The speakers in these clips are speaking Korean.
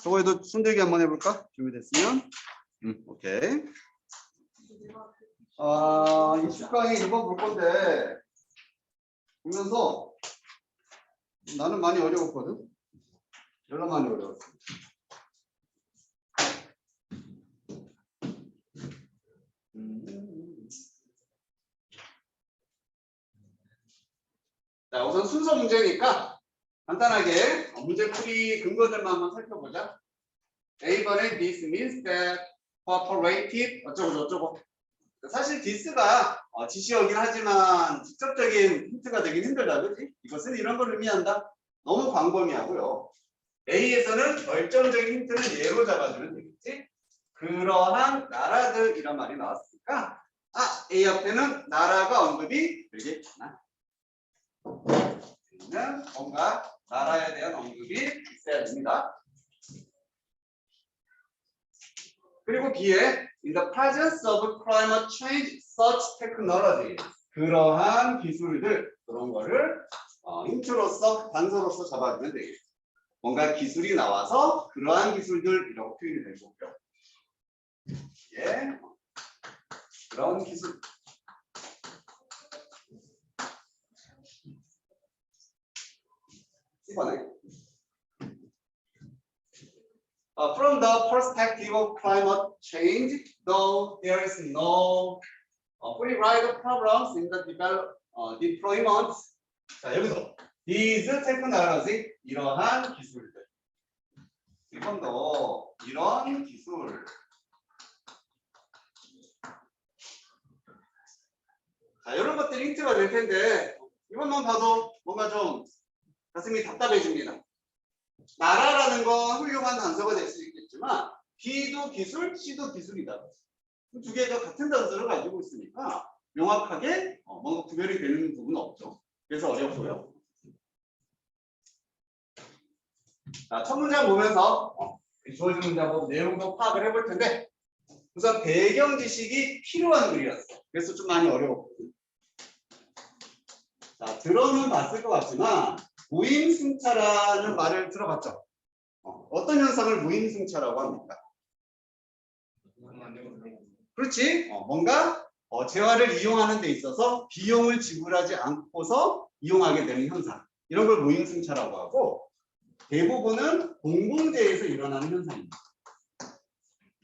저거에도 손들기 한번 해볼까? 준비됐으면. 오케이. 20강에 이번 볼 건데 보면서 나는 많이 어려웠거든. 별로 많이 어려웠어. 자, 우선 순서 문제니까 간단하게 문제풀이 근거들만 한번 살펴보자. A번에 this means that cooperative 어쩌고 저쩌고. 사실 this가 지시어긴 하지만 직접적인 힌트가 되긴 힘들다, 그렇지? 이것은 이런 걸 의미한다. 너무 광범위하고요. A에서는 결정적인 힌트는 예로 잡아주면 되겠지. 그러한 나라들 이런 말이 나왔으니까 A 앞에는 나라가 언급이 되겠구나. A는 뭔가 나라에 대한 언급이 있어야 됩니다. 그리고 B에 in the presence of climate change, such technology 그러한 기술들 그런 거를 힌트로서 단서로서 잡아주면 되겠죠. 뭔가 기술이 나와서 그러한 기술들 이라고 표현이 될 거고요. 예, 그런 기술. 이번에 from the perspective of climate change, though there is no fully right problems in the deployment. 자, 여기서 these technology 이러한 기술들. 이번도 이런 기술. 자, 이런 것들이 힌트가 될 텐데 이것만 봐도 뭔가 좀 가슴이 답답해집니다. 나라라는 건 훌륭한 단서가 될 수 있겠지만 B도 기술, C도 기술이다. 두 개가 같은 단서를 가지고 있으니까 명확하게 뭔가 구별이 되는 부분은 없죠. 그래서 어렵고요. 자, 첫 문장 보면서 주어진 문장 보고 내용도 파악을 해볼 텐데 우선 배경 지식이 필요한 글이었어. 그래서 좀 많이 어려웠거든. 자, 들어는 봤을 것 같지만 무임승차라는 말을 들어봤죠? 어떤 현상을 무임승차라고 합니까? 그렇지? 뭔가 재화를 이용하는 데 있어서 비용을 지불하지 않고서 이용하게 되는 현상. 이런 걸 무임승차라고 하고 대부분은 공공재에서 일어나는 현상입니다.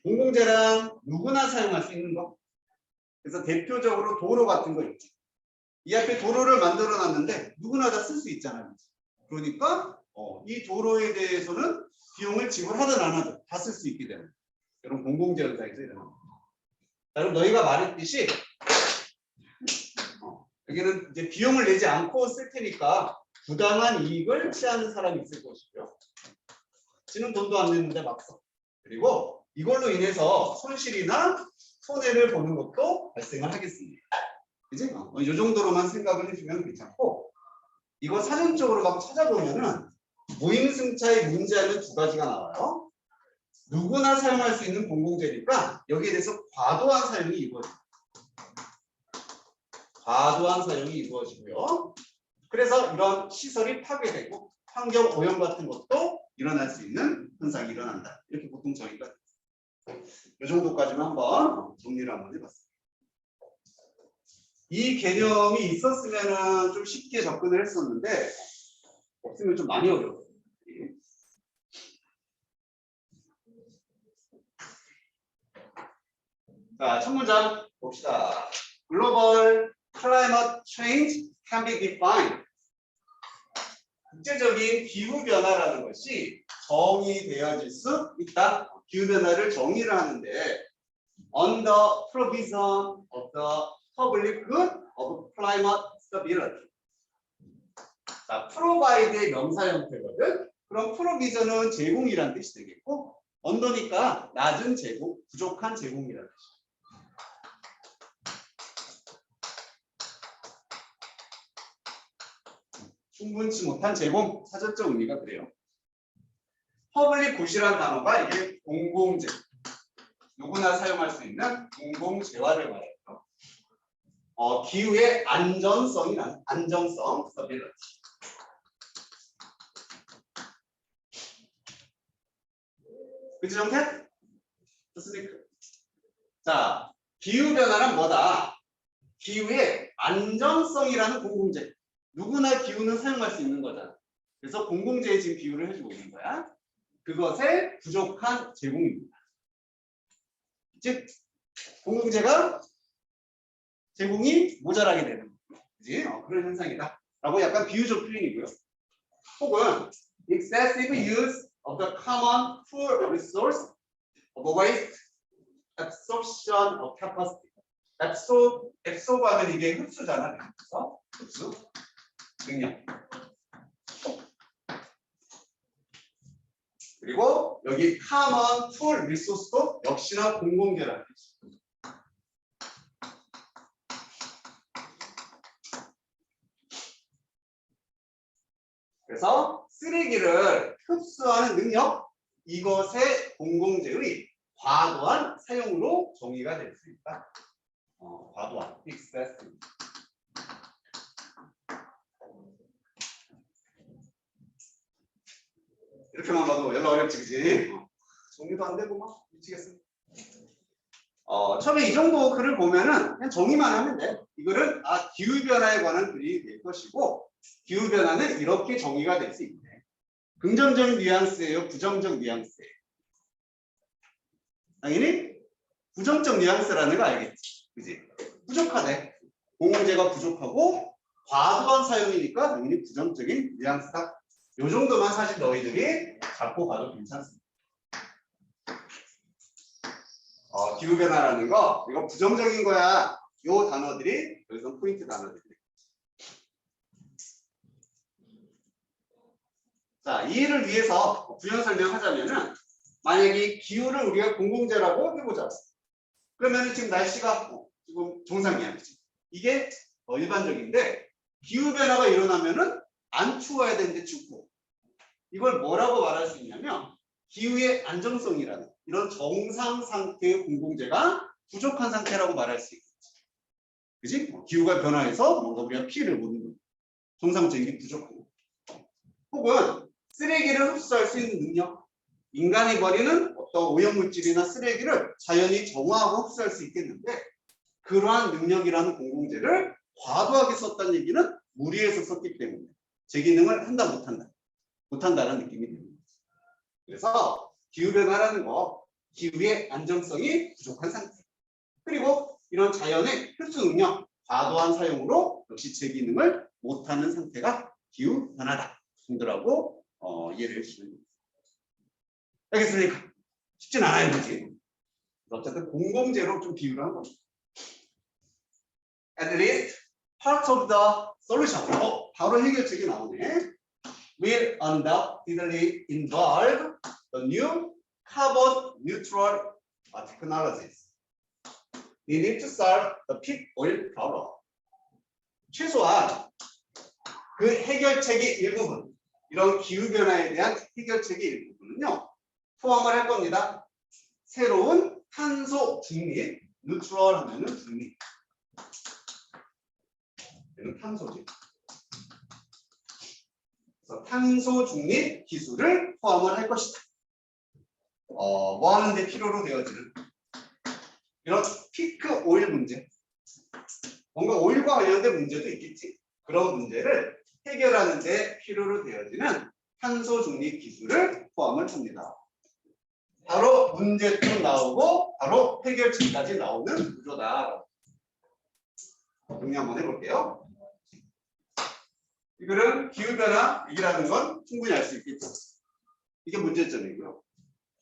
공공재란 누구나 사용할 수 있는 거. 그래서 대표적으로 도로 같은 거 있지. 이 앞에 도로를 만들어 놨는데 누구나 다 쓸 수 있잖아요. 그러니까 이 도로에 대해서는 비용을 지불하든 안 하든 다 쓸 수 있게 되는 이런 공공재 현상에서 일어납니다. 자, 그럼 너희가 말했듯이 여기는 이제 비용을 내지 않고 쓸 테니까 부당한 이익을 취하는 사람이 있을 것이고요. 지는 돈도 안 내는데 막 써. 그리고 이걸로 인해서 손실이나 손해를 보는 것도 발생을 하겠습니다. 그지? 이 정도로만 생각을 해주면 괜찮고 이거 사전적으로 막 찾아보면은 무임승차의 문제하면 두 가지가 나와요. 누구나 사용할 수 있는 공공재니까 여기에 대해서 과도한 사용이 이루어집니다. 과도한 사용이 이루어지고요. 그래서 이런 시설이 파괴되고 환경 오염 같은 것도 일어날 수 있는 현상이 일어난다. 이렇게 보통 정의가 됩니다. 이 정도까지만 한번 정리를 한번 해봤습니다. 이 개념이 있었으면 좀 쉽게 접근을 했었는데 없으면 좀 많이 어려워요. 자, 첫 문장 봅시다. Global climate change can be defined. 국제적인 기후변화라는 것이 정의되어질 수 있다. 기후변화를 정의를 하는데 on the provision of the public good of climate stability. 자, provide의 명사 형태거든. 그럼 provision은 제공이란 뜻이 되겠고 언더니까 낮은 제공, 부족한 제공이라는 뜻이죠. 충분치 못한 제공, 사전적 의미가 그래요. 퍼블릭 굿이라는 단어가 이게 공공재, 누구나 사용할 수 있는 공공재화를 말해요. 기후의 안전성이란 안정성, stability. 그치 정태? 좋습니까? 자, 기후변화란 뭐다? 기후의 안정성이라는 공공재. 누구나 기후는 사용할 수 있는 거잖아. 그래서 공공재에 지금 비유를 해주고 있는 거야. 그것의 부족한 제공입니다. 즉, 공공재가 제공이 모자라게 되는 거죠. 그지? 그런 현상이다. 라고 약간 비유적 표현이고요. 혹은 excessive use of the common pool resource of waste absorption of capacity. absorb 하면 이게 흡수잖아. 그래서 흡수 능력. 그리고 여기 common pool resource도 역시나 공공재라는 뜻이죠. 그래서 쓰레기를 흡수하는 능력, 이것의 공공재의 과도한 사용으로 정의가 될 수 있다. 과도한, excessive. 이렇게만 봐도 연락 어렵지, 그지? 정리도 안 되고 막 미치겠습니다. 처음에 이 정도 글을 보면은 그냥 정의만 하면 돼. 이거는 기후변화에 관한 글이 될 것이고, 기후변화는 이렇게 정의가 될 수 있네. 긍정적 뉘앙스예요, 부정적 뉘앙스예요. 당연히 부정적 뉘앙스라는 거 알겠지, 그지? 부족하네. 공공재가 부족하고 과도한 사용이니까 당연히 부정적인 뉘앙스다. 요 정도만 사실 너희들이 잡고 가도 괜찮습니다. 기후변화라는 거, 이거 부정적인 거야. 요 단어들이 여기서 포인트 단어들이. 자, 이해를 위해서 부연 설명하자면은, 만약에 기후를 우리가 공공재라고 해보자. 그러면 지금 날씨가 지금 정상이야. 이게 일반적인데, 기후변화가 일어나면은 안 추워야 되는데 춥고, 이걸 뭐라고 말할 수 있냐면 기후의 안정성이라는 이런 정상 상태의 공공재가 부족한 상태라고 말할 수 있겠지. 그지? 기후가 변화해서 뭔가 우리가 피해를 보는 거. 정상적인 게 부족하고. 혹은 쓰레기를 흡수할 수 있는 능력. 인간이 버리는 어떤 오염물질이나 쓰레기를 자연이 정화하고 흡수할 수 있겠는데, 그러한 능력이라는 공공재를 과도하게 썼다는 얘기는 무리해서 썼기 때문에 제 기능을 한다 못한다. 못한다는 느낌이 듭니다. 그래서 기후변화라는 거, 기후의 안정성이 부족한 상태. 그리고 이런 자연의 흡수 능력, 과도한 사용으로 역시 제 기능을 못하는 상태가 기후변화다. 정도라고 이해를 해주시면 됩니다. 알겠습니까? 쉽진 않아요, 그렇지? 어쨌든 공공재로 좀 비유를 한 겁니다. At least part of the solution. 바로 해결책이 나오네. Will undoubtedly involve the new carbon neutral technologies. We need to solve the peak oil problem. 최소한 그 해결책의 일부분, 이런 기후변화에 대한 해결책의 일부분은요, 포함을 할 겁니다. 새로운 탄소 중립, 뉴트럴 하면은 중립. 얘는 탄소지. 탄소 중립 기술을 포함을 할 것이다. 뭐 하는데 필요로 되어지는 이런 피크 오일 문제. 뭔가 오일과 관련된 문제도 있겠지. 그런 문제를 해결하는 데 필요로 되어지는 탄소 중립 기술을 포함을 합니다. 바로 문제점 나오고 바로 해결책까지 나오는 구조다. 정리 한번 해볼게요. 이거는 기후변화 얘기라는 건 충분히 알 수 있겠죠. 이게 문제점이고요.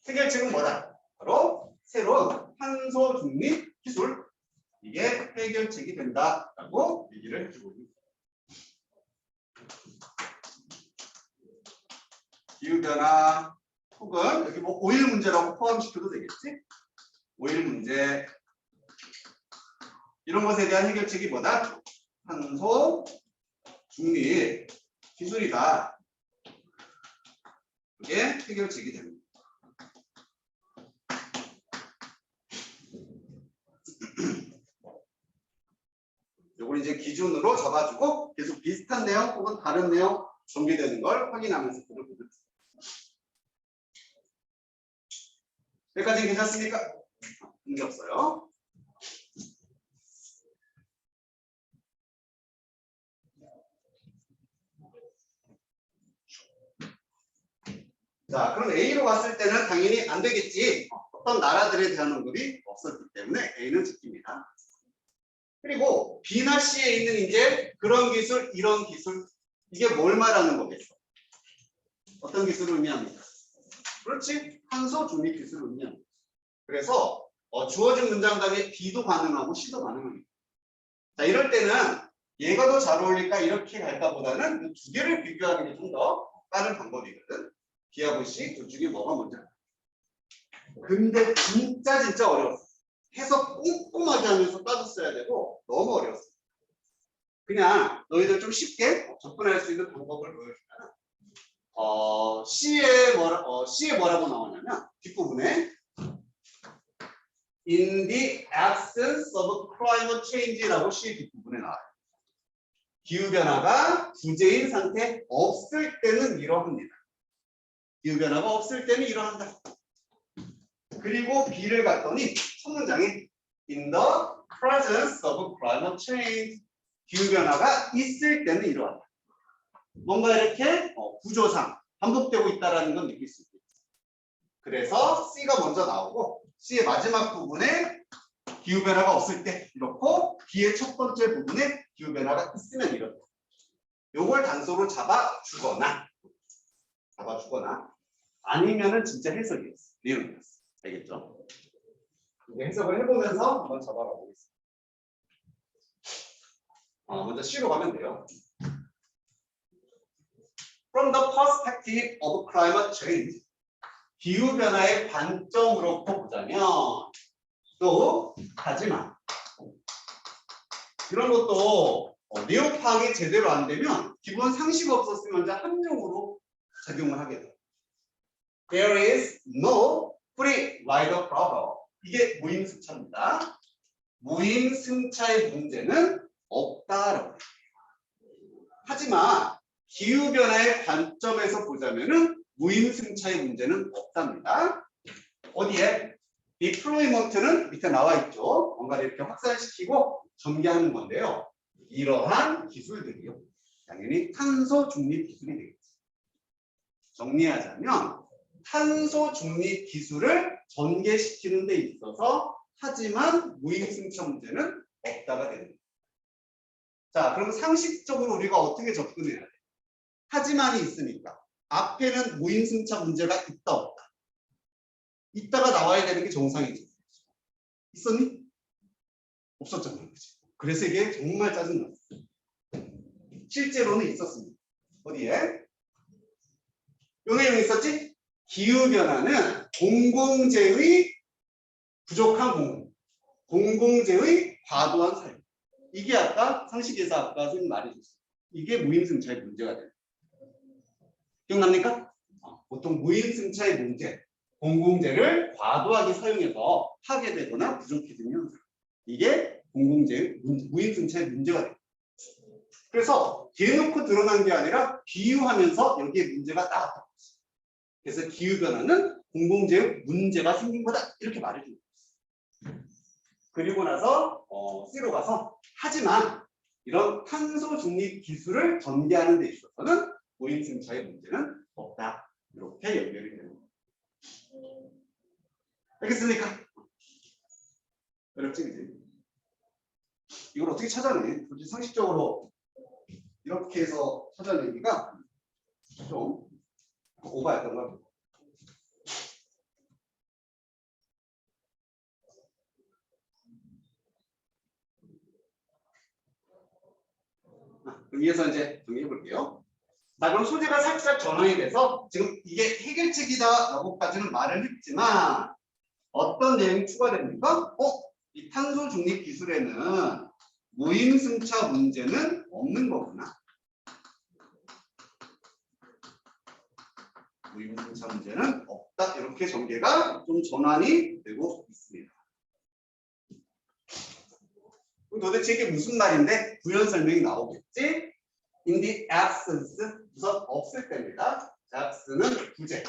해결책은 뭐다? 바로 새로운 탄소 중립 기술. 이게 해결책이 된다라고 얘기를 해주고 있습니다. 기후변화 혹은 여기 뭐 오일 문제라고 포함시켜도 되겠지? 오일 문제 이런 것에 대한 해결책이 뭐다? 탄소 중립 기술이다. 이게 해결책이 됩니다. 요걸 이제 기준으로 잡아주고 계속 비슷한 내용 혹은 다른 내용 전개되는 걸 확인하면서 보도록 하겠습니다. 여기까지는 괜찮습니까? 문제 없어요. 자, 그럼 A로 갔을 때는 당연히 안 되겠지. 어떤 나라들에 대한 언급이 없었기 때문에 A는 지킵니다. 그리고 B나 C에 있는 이제 그런 기술, 이런 기술, 이게 뭘 말하는 거겠어? 어떤 기술을 의미합니까? 그렇지, 탄소 중립 기술을 의미합니다. 그래서 주어진 문장 다음에 B도 가능하고 C도 가능합니다. 자, 이럴 때는 얘가 더 잘 어울릴까 이렇게 갈까 보다는 두 개를 비교하는 게 좀 더 빠른 방법이거든. B하고 C 둘 중에 뭐가 먼저야? 근데 진짜 어려웠어. 해석 꼼꼼하게 하면서 따졌어야 되고 너무 어려웠어. 그냥 너희들 좀 쉽게 접근할 수 있는 방법을 보여주면 C에 뭐라고 나오냐면 뒷부분에 In the absence of climate change라고 C 뒷부분에 나와요. 기후변화가 부재인 상태 없을 때는 이러합니다. 기후변화가 없을 때는 이러한다. 그리고 B를 갔더니 첫 문장에 In the presence of climate change 기후변화가 있을 때는 이러하다. 뭔가 이렇게 구조상 반복되고 있다는 건 느낄 수 있겠죠. 그래서 C가 먼저 나오고 C의 마지막 부분에 기후변화가 없을 때 이렇고 B의 첫 번째 부분에 기후변화가 있으면 이렇다. 요걸 단서로 잡아주거나 아니면은 진짜 해석이었어. 내용이었어. 알겠죠? 이제 해석을 해보면서 한번 잡아봐 보겠습니다. 먼저 C로 가면 돼요. From the perspective of climate change, 기후변화의 관점으로 보자면 또 하지만 이런 것도 내용 파악이 제대로 안 되면 기본 상식 없었으면 이제 함정으로 작용을 하게 돼요. There is no free rider problem. 이게 무임승차입니다. 무임승차의 문제는 없다라고 해요. 하지만 기후변화의 관점에서 보자면은 무임승차의 문제는 없답니다. 어디에? 디플로이먼트는 밑에 나와 있죠. 뭔가를 이렇게 확산시키고 전개하는 건데요. 이러한 기술들이요. 당연히 탄소 중립 기술이 되겠죠. 정리하자면 탄소 중립 기술을 전개시키는 데 있어서 하지만 무임승차 문제는 없다가 됩니다. 자, 그럼 상식적으로 우리가 어떻게 접근해야 돼? 하지만이 있으니까 앞에는 무임승차 문제가 있다 없다. 있다가 나와야 되는 게 정상이지. 있었니? 없었잖아. 그치? 그래서 이게 정말 짜증났어. 실제로는 있었습니다. 어디에? 요 내용 있었지? 기후변화는 공공재의 부족한 공공재의 과도한 사용. 이게 아까 상식에서 아까 선생님 말해줬어요. 이게 무임승차의 문제가 돼요. 기억납니까? 보통 무임승차의 문제, 공공재를 과도하게 사용해서 하게 되거나 부족해지는 현상. 이게 공공재의 무임승차의 문제가 돼요. 그래서 대놓고 드러난 게 아니라 비유하면서 여기에 문제가 나왔다. 그래서 기후변화는 공공재의 문제가 생긴 거다. 이렇게 말해줍니다. 그리고 나서 C로 가서 하지만 이런 탄소 중립 기술을 전개하는 데 있어서는 무임승차의 문제는 없다. 이렇게 연결이 되는 겁니다. 알겠습니까? 어렵지, 그지? 이걸 어떻게 찾아내? 솔직히 상식적으로 이렇게 해서 찾아내기가 좀 오버했던 것 같아요. 그럼 이어서 이제 정리해 볼게요. 자, 그럼 소재가 살짝 전환이 돼서 지금 이게 해결책이다라고까지는 말을 했지만 어떤 내용이 추가됩니까? 이 탄소 중립 기술에는 무임승차 문제는 없는 거구나. 무임승차 문제는 없다. 이렇게 전개가 좀 전환이 되고 있습니다. 도대체 이게 무슨 말인데? 부연 설명이 나오겠지? In the absence, 우선 없을 때입니다. absence는 부재.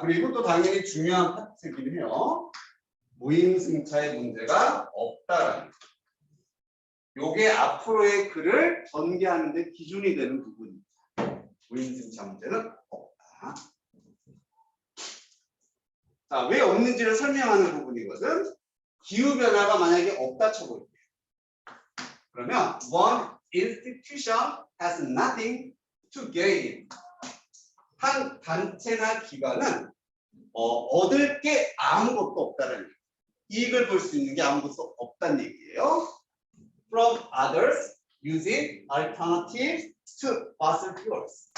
그리고 또 당연히 중요한 파트이긴 해요. 무임승차의 문제가 없다라는 거. 요게 앞으로의 글을 전개하는 데 기준이 되는 부분입니다. 무임승차 문제는 없다. 자, 왜 없는지를 설명하는 부분이거든. 기후변화가 만약에 없다 쳐볼게요. 그러면 one institution has nothing to gain. 한 단체나 기관은 얻을 게 아무것도 없다는 얘기예요. 이익을 볼 수 있는 게 아무것도 없다는 얘기예요. From others using alternatives to fossil fuels.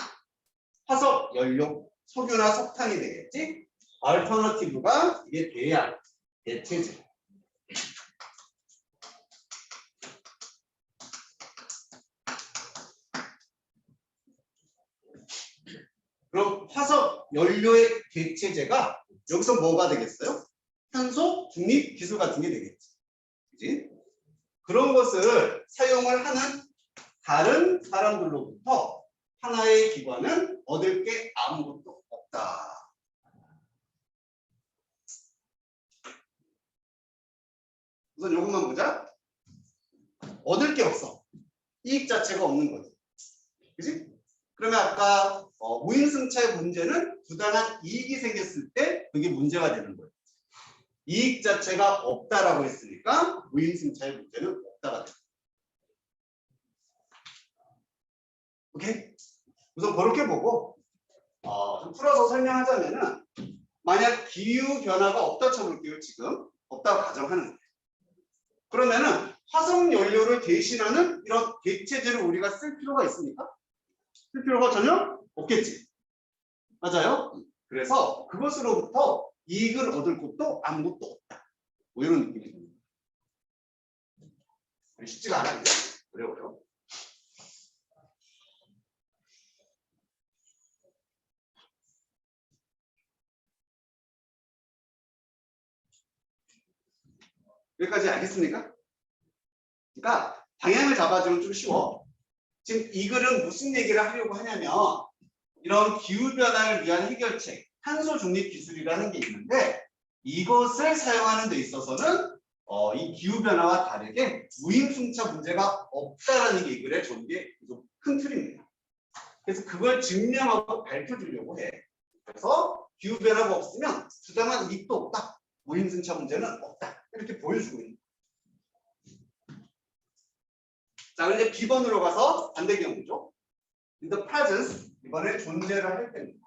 화석 연료, 석유나 석탄이 되겠지? alternative가 이게 대안, 대체제. 그럼 화석 연료의 대체제가 여기서 뭐가 되겠어요? 탄소 중립 기술 같은 게 되겠지. 그지? 그런 것을 사용을 하는 다른 사람들로부터 하나의 기관은 얻을 게 아무것도 없다. 우선 이것만 보자. 얻을 게 없어. 이익 자체가 없는 거지. 그지? 그러면 아까 무임승차의 문제는 부당한 이익이 생겼을 때 그게 문제가 되는 거예요. 이익 자체가 없다라고 했으니까 무임승차의 문제는 없다가 돼요. 오케이? 우선 그렇게 보고 좀 풀어서 설명하자면은 만약 기후 변화가 없다 쳐볼게요. 지금 없다고 가정하는 거예요. 그러면은 화석 연료를 대신하는 이런 대체제를 우리가 쓸 필요가 있습니까? 쓸 필요가 전혀 없겠지. 맞아요? 그래서 그것으로부터 이익을 얻을 것도 아무것도 없다. 뭐 이런 느낌이 듭니다. 쉽지가 않아요. 어려워요. 여기까지 알겠습니까? 그러니까 방향을 잡아주면 좀 쉬워. 지금 이 글은 무슨 얘기를 하려고 하냐면 이런 기후변화를 위한 해결책, 탄소 중립 기술이라는 게 있는데 이것을 사용하는 데 있어서는 이 기후변화와 다르게 무임승차 문제가 없다라는 게 이 글의 전개 큰 틀입니다. 그래서 그걸 증명하고 밝혀주려고 해. 그래서 기후변화가 없으면 주장한 이익도 없다. 무임승차 문제는 없다. 이렇게 보여주고 있는 거예요. 자, 그런데 B번으로 가서 반대 경우죠. In the presence, 이번에 존재를 할 때입니다.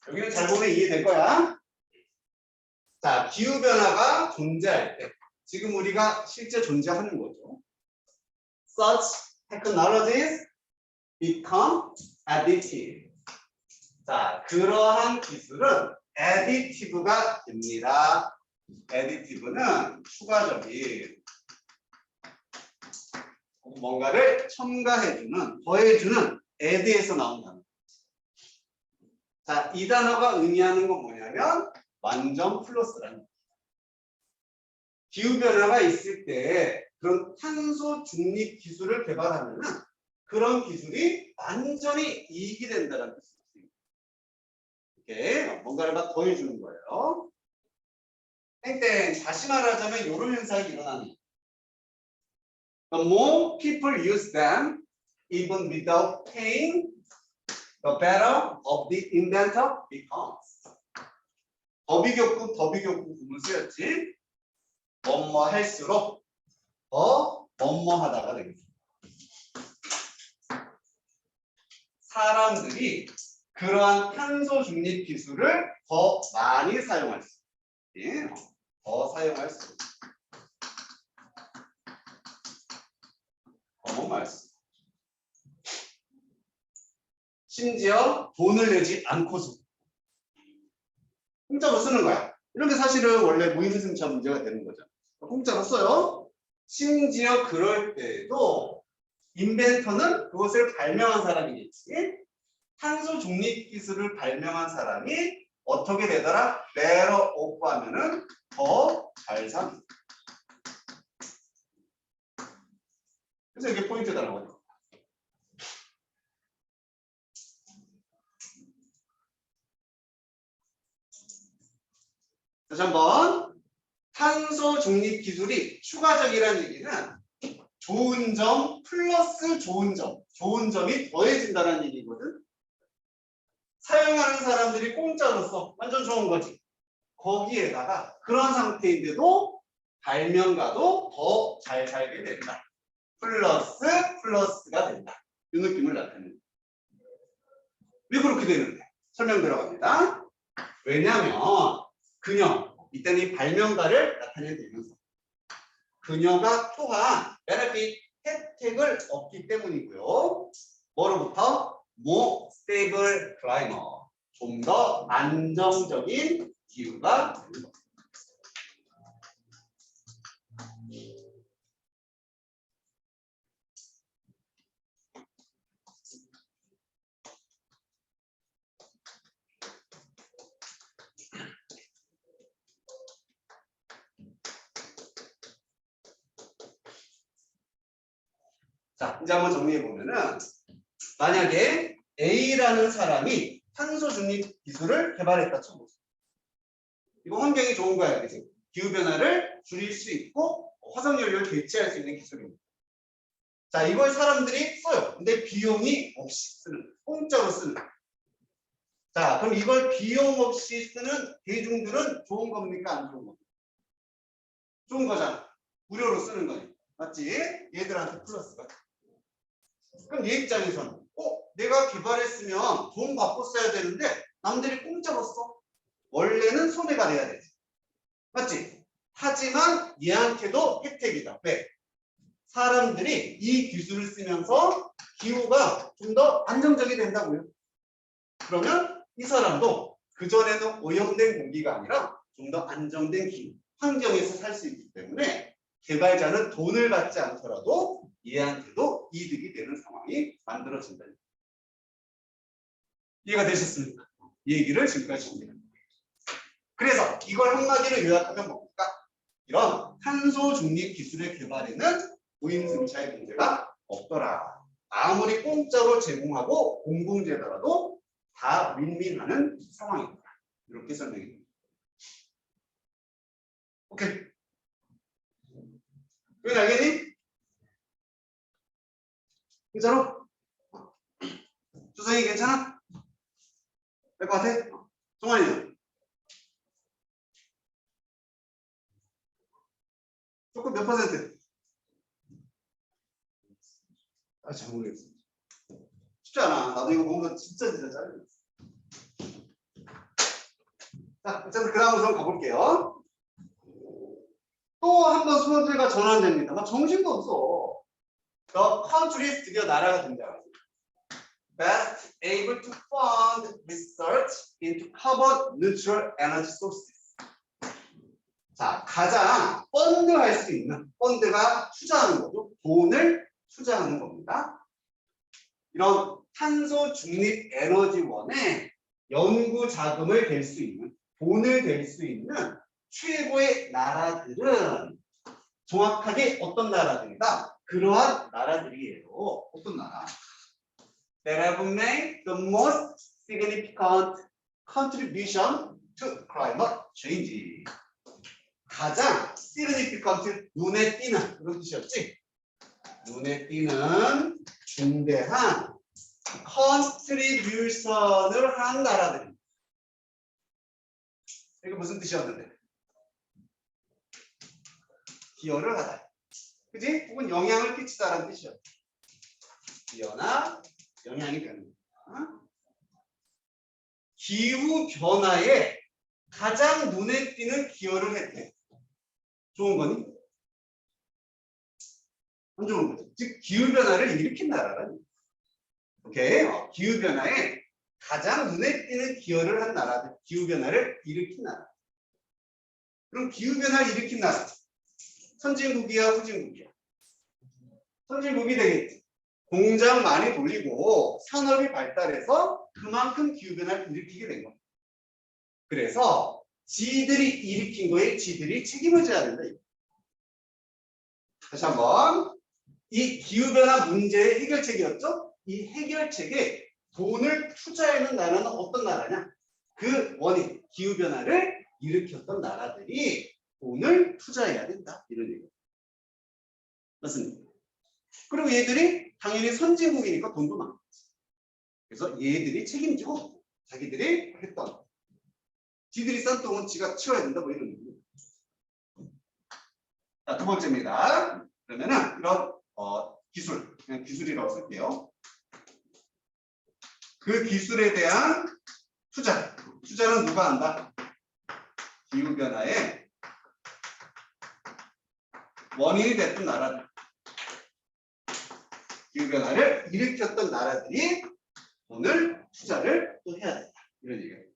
여기는 잘 보면 이해될 거야. 자, 기후변화가 존재할 때 지금 우리가 실제 존재하는 거죠. Such technologies become additive. 자, 그러한 기술은 additive가 됩니다. additive는 추가적인 뭔가를 첨가해주는, 더해주는 add에서 나온 단어. 자, 이 단어가 의미하는 건 뭐냐면 완전 플러스라는 거예요. 기후변화가 있을 때 그런 탄소 중립 기술을 개발하면 그런 기술이 완전히 이익이 된다는 뜻입니다. 이렇게 뭔가를 막 더해주는 거예요. 땡땡, 다시 말하자면 이런 현상이 일어나는 거예요. The more people use them, even without paying, the better of the inventor becomes. 더비교급 구문 쓰였지. 뭐뭐 할수록 더 뭐뭐하다가 되겠습니다. 사람들이 그러한 탄소 중립 기술을 더 많이 사용할 수 있어요. 더 사용할 수 있어요. 뭐뭐 할 수 있어요. 심지어 돈을 내지 않고서 공짜로 쓰는 거야. 이런 게 사실은 원래 무임승차 문제가 되는 거죠. 공짜로 써요. 심지어 그럴 때에도 인벤터는 그것을 발명한 사람이겠지. 탄소 중립 기술을 발명한 사람이 어떻게 되더라? better off 하면은 더 잘 삽니다. 그래서 이게 포인트다라는 거죠. 다시 한번 탄소 중립 기술이 추가적이라는 얘기는 좋은 점 플러스 좋은 점이 더해진다는 얘기거든. 사용하는 사람들이 공짜로 써. 완전 좋은 거지. 거기에다가 그런 상태인데도 발명가도 더 잘 살게 된다. 플러스 플러스가 된다. 이 느낌을 나타내는. 왜 그렇게 되는데? 설명 들어갑니다. 왜냐하면 그녀, 이때는 이 발명가를 나타내면서 그녀가 또한 benefit, 혜택을 얻기 때문이고요. 뭐로부터? more stable climate, 좀 더 안정적인 기후가 되는 겁니다. 자, 이제 한번 정리해 보면은 만약에 A라는 사람이 탄소 중립 기술을 개발했다 쳐보세요. 이거 환경이 좋은 거야, 그치? 기후 변화를 줄일 수 있고 화석연료를 대체할 수 있는 기술입니다. 자, 이걸 사람들이 써요. 근데 비용이 없이 쓰는, 공짜로 쓰는. 자, 그럼 이걸 비용 없이 쓰는 대중들은 좋은 겁니까? 안 좋은 겁니까? 좋은 거잖아. 무료로 쓰는 거니까. 맞지? 얘들한테 플러스가. 그럼 얘 입장에서는 내가 개발했으면 돈 받고 써야 되는데 남들이 공짜로 써. 원래는 손해가 돼야 되지. 맞지? 하지만 얘한테도 혜택이다. 왜? 사람들이 이 기술을 쓰면서 기후가 좀 더 안정적이 된다고요. 그러면 이 사람도 그전에는 오염된 공기가 아니라 좀 더 안정된 기후, 환경에서 살 수 있기 때문에 개발자는 돈을 받지 않더라도 얘한테도 이득이 되는 상황이 만들어진다. 이해가 되셨습니까? 이 얘기를 지금까지 정리합니다. 그래서 이걸 한마디로 요약하면 뭡니까? 이런 탄소 중립 기술의 개발에는 무임승차의 문제가 없더라. 아무리 공짜로 제공하고 공공재더라도 다 윈윈하는 상황이다. 이렇게 설명이 됩니다. 오케이. 왜 알겠니? 괜찮아? 주성이 괜찮아? 될 것 같아? 종환이는? 조금 몇 %? 아, 잘 모르겠어. 쉽지 않아. 나도 이거 보면 진짜 짜증나. 자, 어쨌든 그 다음 우선 가볼게요. 또 한 번 수험들과 전환됩니다. 막 정신도 없어. The countries, 드디어 나라가 등장합니다. Best able to fund research into carbon neutral energy sources. 자, 가장 펀드할 수 있는, 펀드가 투자하는 거죠. 돈을 투자하는 겁니다. 이런 탄소 중립 에너지원에 연구 자금을 댈 수 있는, 돈을 댈 수 있는 최고의 나라들은 정확하게 어떤 나라들이다? 그러한 나라들이에요. 어떤 나라? That have made the most significant contribution to climate change. 가장 significant, 눈에 띄는 그런 뜻이었지? 눈에 띄는 중대한 contribution을 한 나라들입니다. 이게 무슨 뜻이었는데? 기여를 하다. 그지? 혹은 영향을 끼치다라는 뜻이었죠. 기여나 영향이 되는 거야. 기후 변화에 가장 눈에 띄는 기여를 했대. 좋은 거니? 안 좋은 거지. 즉 기후 변화를 일으킨 나라라니. 오케이. 기후 변화에 가장 눈에 띄는 기여를 한 나라들. 기후 변화를 일으킨 나라. 그럼 기후 변화를 일으킨 나라. 선진국이야, 후진국이야? 선진국이 되겠지. 공장 많이 돌리고 산업이 발달해서 그만큼 기후변화를 일으키게 된 겁니다. 그래서 지들이 일으킨 거에 지들이 책임을 져야 된다. 다시 한번. 이 기후변화 문제의 해결책이었죠? 이 해결책에 돈을 투자하는 나라는 어떤 나라냐? 그 원인, 기후변화를 일으켰던 나라들이 돈을 투자해야 된다. 이런 얘기예요. 맞습니다. 그리고 얘들이 당연히 선진국이니까 돈도 많겠지. 그래서 얘들이 책임지고 자기들이 했던 지들이 싼 돈은 지가 치워야 된다. 뭐 이런 얘기예요. 자, 두 번째입니다. 그러면은 이런 기술, 그냥 기술이라고 쓸게요. 그 기술에 대한 투자는 누가 한다? 기후변화의 원인이 됐던 나라들, 기후변화를 일으켰던 나라들이 돈을 투자를 또 해야 된다. 이런 얘기예요.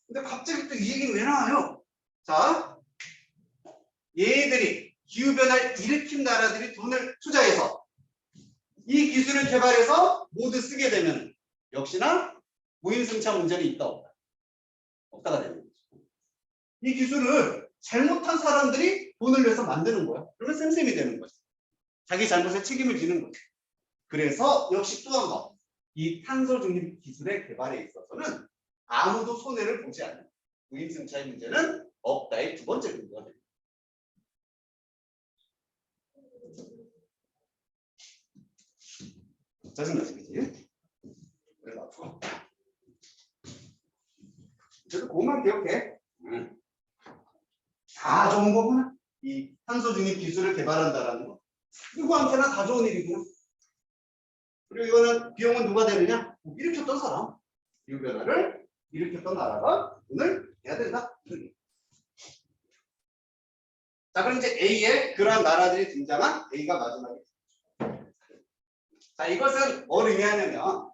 근데 갑자기 또 이 얘기는 왜 나와요? 자, 얘들이 기후변화를 일으킨 나라들이 돈을 투자해서 이 기술을 개발해서 모두 쓰게 되면 역시나 무임승차 문제는 있다 없다? 없다가 되는 거죠. 이 기술을 잘못한 사람들이 돈을 내서 만드는 거야. 그러면 쌤쌤이 되는 거죠. 자기 잘못에 책임을 지는 거죠. 그래서 역시 또 한 번 이 탄소 중립 기술의 개발에 있어서는 아무도 손해를 보지 않는 무임승차의 문제는 없다의 두 번째 근거가 됩니다. 짜증나지, 그치? 그래서 앞으로 그래도 그것만 기억해. 다 좋은 거구나. 이 탄소 중립 기술을 개발한다라는 거. 누구한테나 다 좋은 일이구나. 그리고 이거는 비용은 누가 되느냐? 일으켰던 사람. 기후변화를 일으켰던 나라가 돈을 내야 된다. 자, 그럼 이제 A에 그러한 나라들이 등장한 A가 마지막에. 자, 이것은 뭘 의미하냐면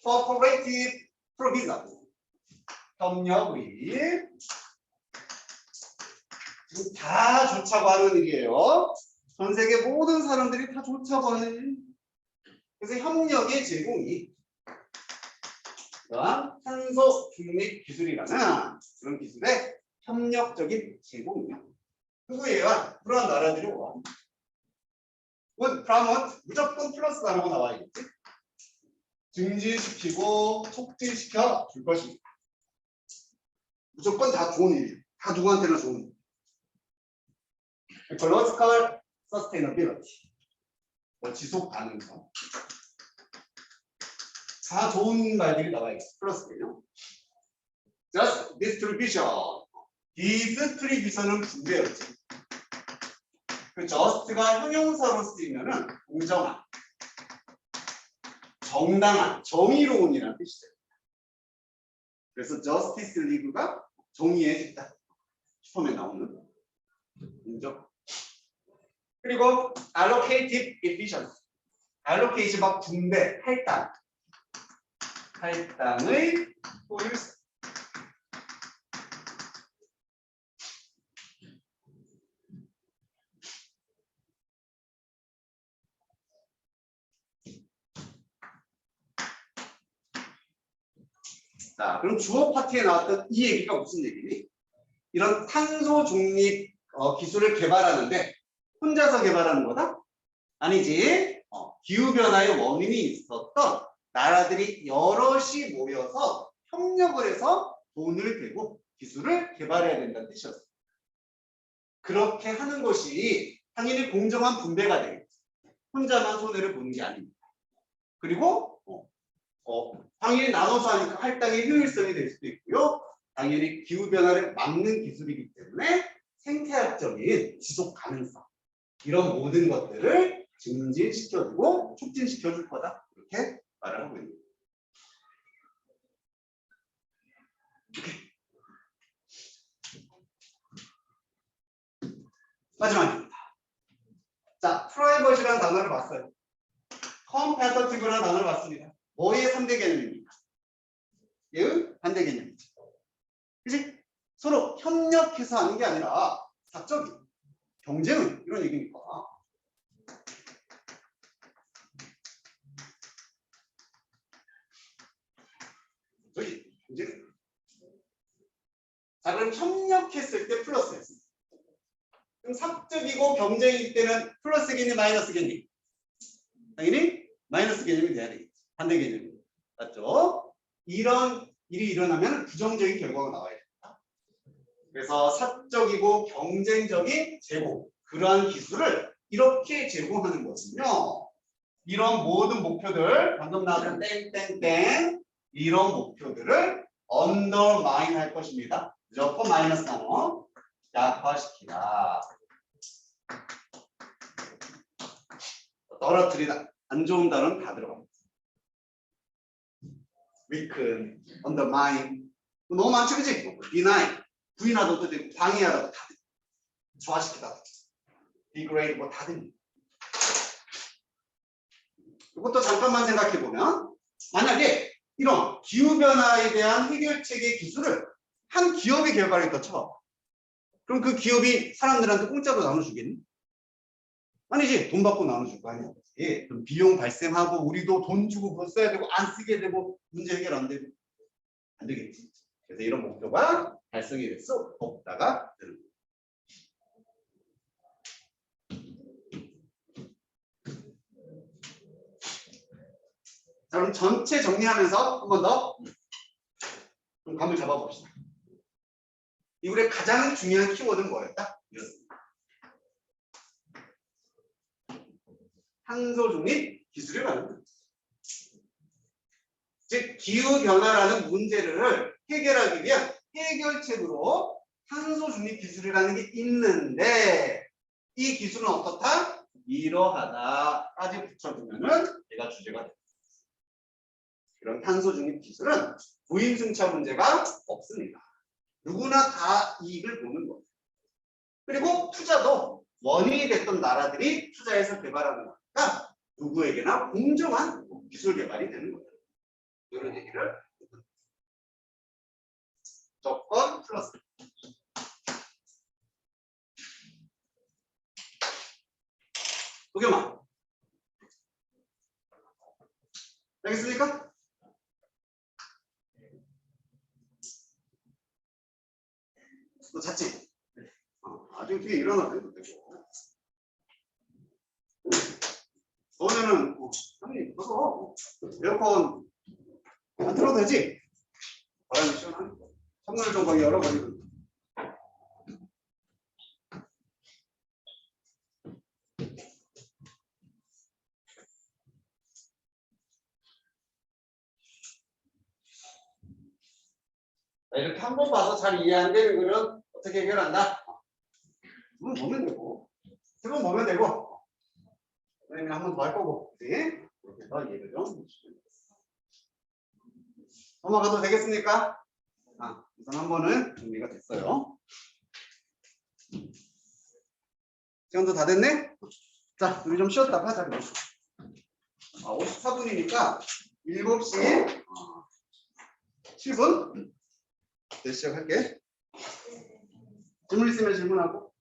cooperative provision. 협력의 지금 다 좋자고 하는 일이에요. 전 세계 모든 사람들이 다 좋자고 하는 일. 그래서 협력의 제공이 탄소 중립 기술이라는 그런 기술의 협력적인 제공이야. 누구예요? 그런 나라들이 와. would promote 무조건 플러스 단어가 나와야겠지. 증진시키고 촉진시켜 줄 것입니다. 무조건 다 좋은 일이에요. 다 누구한테나 좋은 일. ecological sustainability. 지속 가능성. 다 좋은 말들이 나와야겠어. 플러스 개념. just distribution. distribution은 분배였지. 그 just가 형용사로 쓰이면은 공정한, 정당한, 정의로운이라는 뜻이죠. 그래서 Justice League가 정의의 집단. 슈퍼맨 나오는 인정. 그리고 allocative efficiency. allocate 막 분배, 할당의 효율성. 자, 그럼 주어 파트에 나왔던 이 얘기가 무슨 얘기니? 이런 탄소 중립 기술을 개발하는데 혼자서 개발하는 거다? 아니지. 기후변화의 원인이 있었던 나라들이 여럿이 모여서 협력을 해서 돈을 대고 기술을 개발해야 된다는 뜻이었어요. 그렇게 하는 것이 당연히 공정한 분배가 되겠죠. 혼자만 손해를 보는 게 아닙니다. 그리고 당연히 나눠서 하니까 할당의 효율성이 될 수도 있고요. 당연히 기후변화를 막는 기술이기 때문에 생태학적인 지속 가능성 이런 모든 것들을 증진시켜주고 촉진시켜줄 거다. 이렇게 말을 하고 있는 거예요. 마지막입니다. 자, 프라이버시라는 단어를 봤어요. 컴패터티브라는 단어를 봤습니다. 뭐의 3대 개념입니까? 얘의 반대 개념이죠. 그치? 서로 협력해서 하는 게 아니라 사적인 경쟁은 이런 얘기니까. 저기 경쟁. 자, 그럼 협력했을 때 플러스였습니다. 그럼 사적이고 경쟁일 때는 플러스겠니 마이너스겠니? 당연히 마이너스 개념이 돼야 되겠지. 반대 개념이. 맞죠? 이런 일이 일어나면 부정적인 결과가 나와야 됩니다. 그래서 사적이고 경쟁적인 제공, 그러한 기술을 이렇게 제공하는 거거든요. 이런 모든 목표들, 방금 나왔던 땡땡땡, 이런 목표들을 언더마인 할 것입니다. 무조건 마이너스 단어 약화시키다. 떨어뜨리다. 안 좋은 단어는 다 들어갑니다. weaken, undermine. 너무 많죠, 그치? deny. 부인하다도 되고, 방해하다도 다 되고, 저하시키다. degrade, 뭐 다 됩니다. 이것도 잠깐만 생각해 보면, 만약에 이런 기후변화에 대한 해결책의 기술을 한 기업이 개발했다 쳐. 그럼 그 기업이 사람들한테 공짜로 나눠주겠니? 아니지. 돈 받고 나눠줄 거 아니야. 예, 그럼 비용 발생하고 우리도 돈 주고 그거 써야 되고 안 쓰게 되고 문제 해결 안 되고 안 되겠지. 그래서 이런 목표가 달성이 될 수 없다가 되는 거예요. 자, 그럼 전체 정리하면서 한 번 더 좀 감을 잡아봅시다. 이 글의 가장 중요한 키워드는 뭐였다? 이렇습니다. 탄소 중립 기술을 말합니다. 즉 기후변화라는 문제를 해결하기 위한 해결책으로 탄소 중립 기술이라는 게 있는데 이 기술은 어떻다? 이러하다까지 붙여두면은 얘가 주제가 됩니다. 이런 탄소 중립 기술은 부임승차 문제가 없습니다. 누구나 다 이익을 보는 거예요. 그리고 투자도 원인이 됐던 나라들이 투자해서 개발하는 거니까 누구에게나 공정한 기술 개발이 되는 거예요. 이런 얘기를 조건 플러스 도겸아 알겠습니까? 너 잤지? 아직 뒤에 일어나도 되고 너네는 형님 벗어 에어컨 안 틀어도 되지? 바람이 시원하니까 창문을 좀 거기 열어버리고 이렇게 한 번 봐서 잘 이해 안 되는 거는 어떻게 해결한다? 두 번 보면 되고 세 번 보면 되고 그러면 한 번 더 할 거고 네? 이렇게 해서 이해를 좀 넘어가도 되겠습니까? 우선 한 번은 준비가 됐어요. 시간도 다 됐네? 자, 우리 좀 쉬었다가 하자. 54분이니까 7시 7분 네, 시작할게. 질문 있으면 질문하고.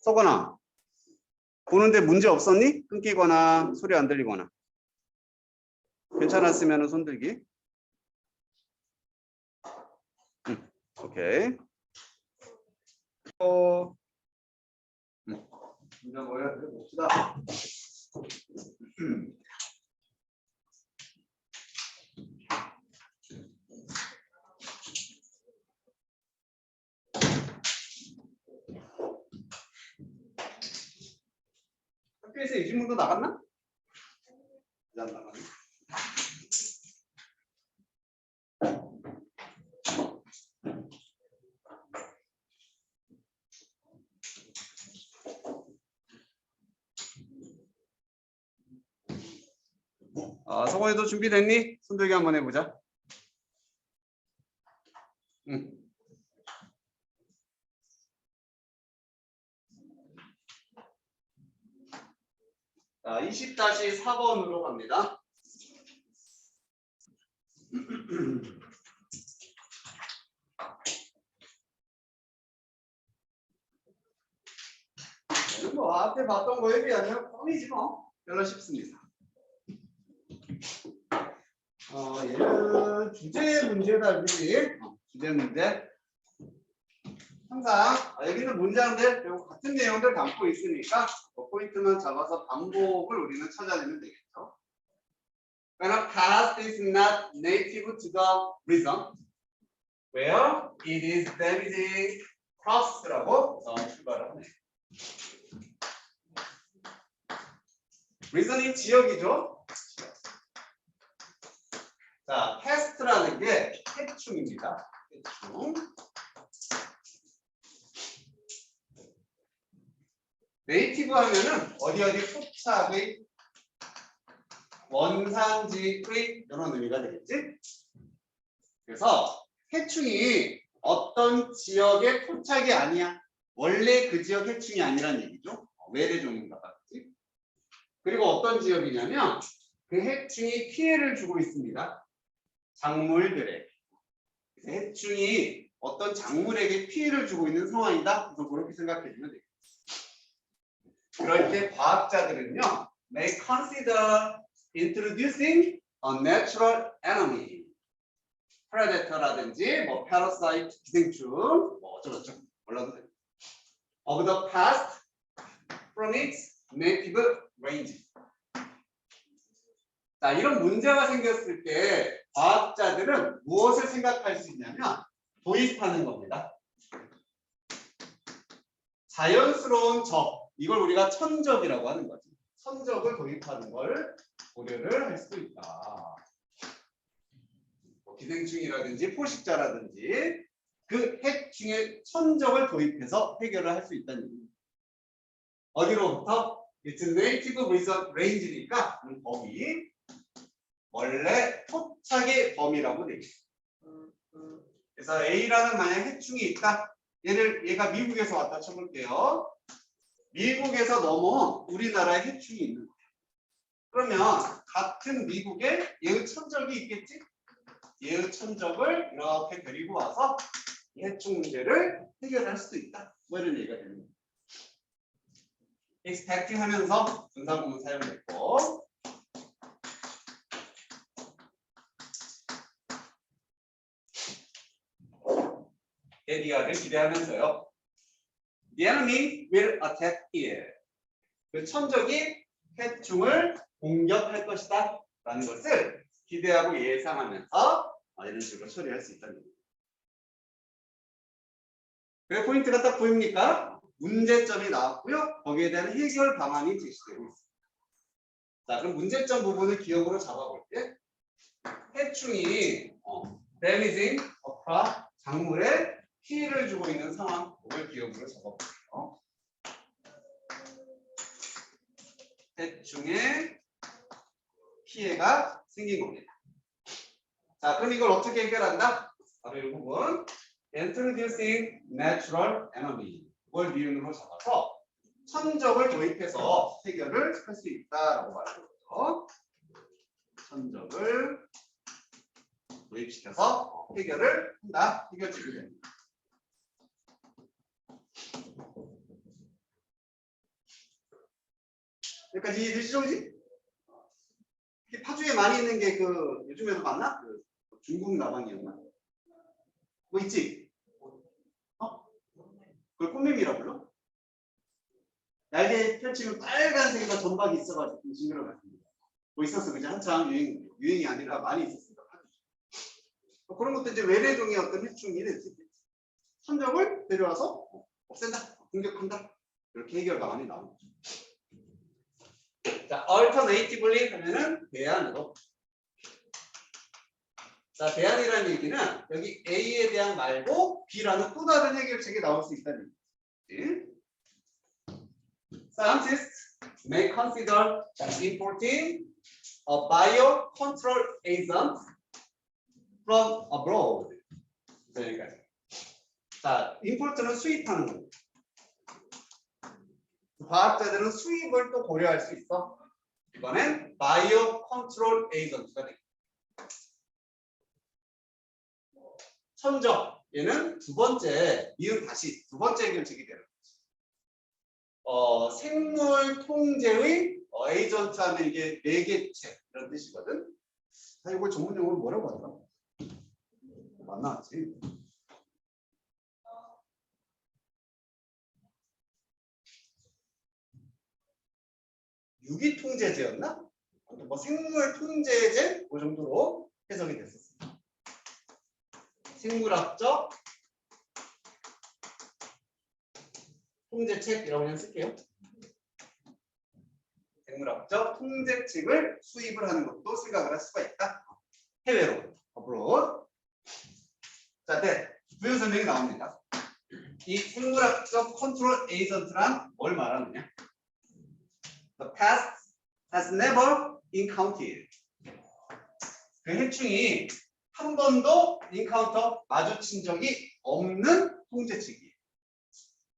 서건아, 보는데 문제 없었니? 끊기거나 소리 안 들리거나. 괜찮았으면 손 들기. 오케이. 문제 뭐야? 봅시다. 학교에서 이 질문도 나갔나? 안 나갔네. 서건이도 준비됐니? 손들기 한번 해보자. 응. 자, 20-4번으로 갑니다. 뭐 앞에 봤던 거에 비하면 껌이지 뭐. 별로 쉽습니다. 얘는 주제 문제다, 그지? 주제 문제. 항상 여기 있는 문장들 결국 같은 내용들 담고 있으니까 포인트만 잡아서 반복을 우리는 찾아내면 되겠죠. When past is not native to the reason where it is damaging cross라고 출발을 하네. reason이 지역이죠. 자, past라는 게 해충입니다. 해충. 네이티브 하면은 어디 토착의 원산지의 이런 의미가 되겠지. 그래서 해충이 어떤 지역의 토착이 아니야. 원래 그 지역 해충이 아니란 얘기죠. 외래종인가 봤지. 그리고 어떤 지역이냐면 그 해충이 피해를 주고 있습니다. 작물들에게. 그래서 해충이 어떤 작물에게 피해를 주고 있는 상황이다. 그래서 그렇게 생각해주면 되겠습니다. 그럴 때 과학자들은요, may consider introducing a natural enemy, predator라든지 뭐 parasite, 기생충, 뭐 어쩌고저쩌고 몰라도 돼요. of the past from its native range. 자, 이런 문제가 생겼을 때 과학자들은 무엇을 생각할 수 있냐면 도입하는 겁니다. 자연스러운 적. 이걸 우리가 천적이라고 하는 거지. 천적을 도입하는 걸 고려를 할 수도 있다. 뭐 기생충이라든지 포식자라든지 그 해충의 천적을 도입해서 해결을 할 수 있다는 얘기입니다. 어디로부터? It's native reason range니까 범위. 원래 토착의 범위라고 돼 있어요. 그래서 A라는 만약 해충이 있다. 얘가 미국에서 왔다 쳐볼게요. 미국에서 넘어온 우리나라에 해충이 있는 거예요. 그러면 같은 미국에 얘의 천적이 있겠지? 얘의 천적을 이렇게 데리고 와서 해충 문제를 해결할 수도 있다. 뭐 이런 얘기가 되는 거예요. expecting 하면서 분사구문 사용했고 에리아를 기대하면서요. The enemy will attack here. 그 천적이 해충을 공격할 것이다 라는 것을 기대하고 예상하면서 이런 식으로 처리할 수 있다는 겁니다. 그래 포인트가 딱 보입니까? 문제점이 나왔고요. 거기에 대한 해결 방안이 제시되고 있습니다. 자, 그럼 문제점 부분을 기억으로 잡아볼게. 해충이 damaging a crop, 작물에 피해를 주고 있는 상황을 기억으로 잡아볼게요. 해충의 피해가 생긴 겁니다. 자, 그럼 이걸 어떻게 해결한다? 바로 이 부분. Introducing natural enemy. 이걸 미음으로 잡아서 천적을 도입해서 해결을 할 수 있다라고 말하는 거죠. 천적을 도입시켜서 해결을 한다. 해결책이 됩니다. 여기까지 이해되시죠? 파주에 많이 있는 게 그 요즘에도 봤나? 그 중국 나방이었나? 뭐 있지? 그걸 꽃매미라 불러? 날개 펼치면 빨간색이가 전박이 있어가지고 좀 징그러워 같습니다. 뭐 있었어, 그죠? 한참 유행이 아니라 많이 있었습니다. 그런 것도 이제 외래종의 어떤 해충이 됐지. 천적을 데려와서 없앤다, 공격한다. 이렇게 해결 방안이 나오는 거죠. 자, alternatively 하면은 대안으로. 자, 대안이라는 얘기는 여기 A에 대한 말고 B라는 또 다른 해결책이 나올 수 있다는 얘기지. Scientists may consider importing a biocontrol agent from abroad. 여기까지. 자, import는 수입하는 거예요. 과학자들은 수입을 또 고려할 수 있어. 이번엔 biocontrol agent가 되겠다. 천적, 얘는 두 번째, 이은 다시 두 번째 해결책이 되는 거지. 생물 통제의 에이전트 하면 이게 매개체 이런 뜻이거든. 이걸 전문 용어로 뭐라고 하더라? 맞나지? 유기통제제였나? 뭐 생물통제제 그 정도로 해석이 됐었습니다. 생물학적 통제책이라고 그냥 쓸게요. 생물학적 통제책을 수입을 하는 것도 생각을 할 수가 있다. 해외로, abroad. 자, 네. 부연 설명이 나옵니다. 이 생물학적 컨트롤 에이전트란 뭘 말하느냐? The pest has never encountered. 그 해충이 한 번도 encounter 마주친 적이 없는 통제책이에요.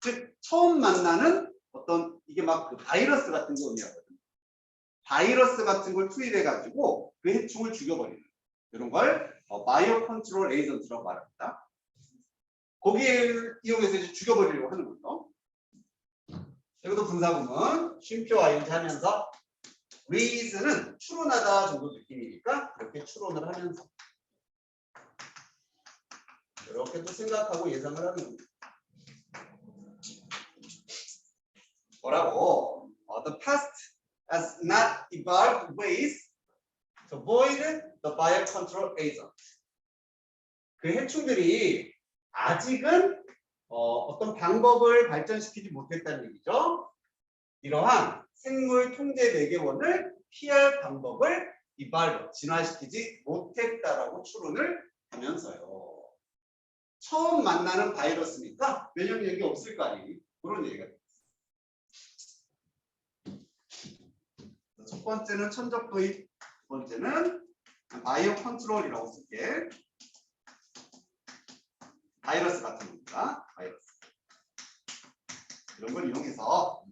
즉 처음 만나는 어떤 이게 막 그 바이러스 같은 거 의미하거든요. 바이러스 같은 걸 투입해 가지고 그 해충을 죽여버리는 이런 걸 바이오 컨트롤 에이전트라고 말합니다. 거기를 이용해서 이제 죽여버리려고 하는 거죠. 여기도 분사구문 쉼표 ing 하면서 reason은 추론하다 정도 느낌이니까 이렇게 추론을 하면서 이렇게 또 생각하고 예상을 하는 겁니다. 뭐라고? The past has not evolved ways to avoid the biocontrol agent. 그 해충들이 아직은 어떤 방법을 발전시키지 못했다는 얘기죠. 이러한 생물 통제 매개원을 피할 방법을 evolve, 진화시키지 못했다라고 추론을 하면서요. 처음 만나는 바이러스니까 면역력이 없을 거 아니에요. 그런 얘기가 됩니다. 첫 번째는 천적 도입, 두 번째는 바이오 컨트롤이라고 쓸게. 바이러스 같은 겁니다. 바이러스. 이런 걸 이용해서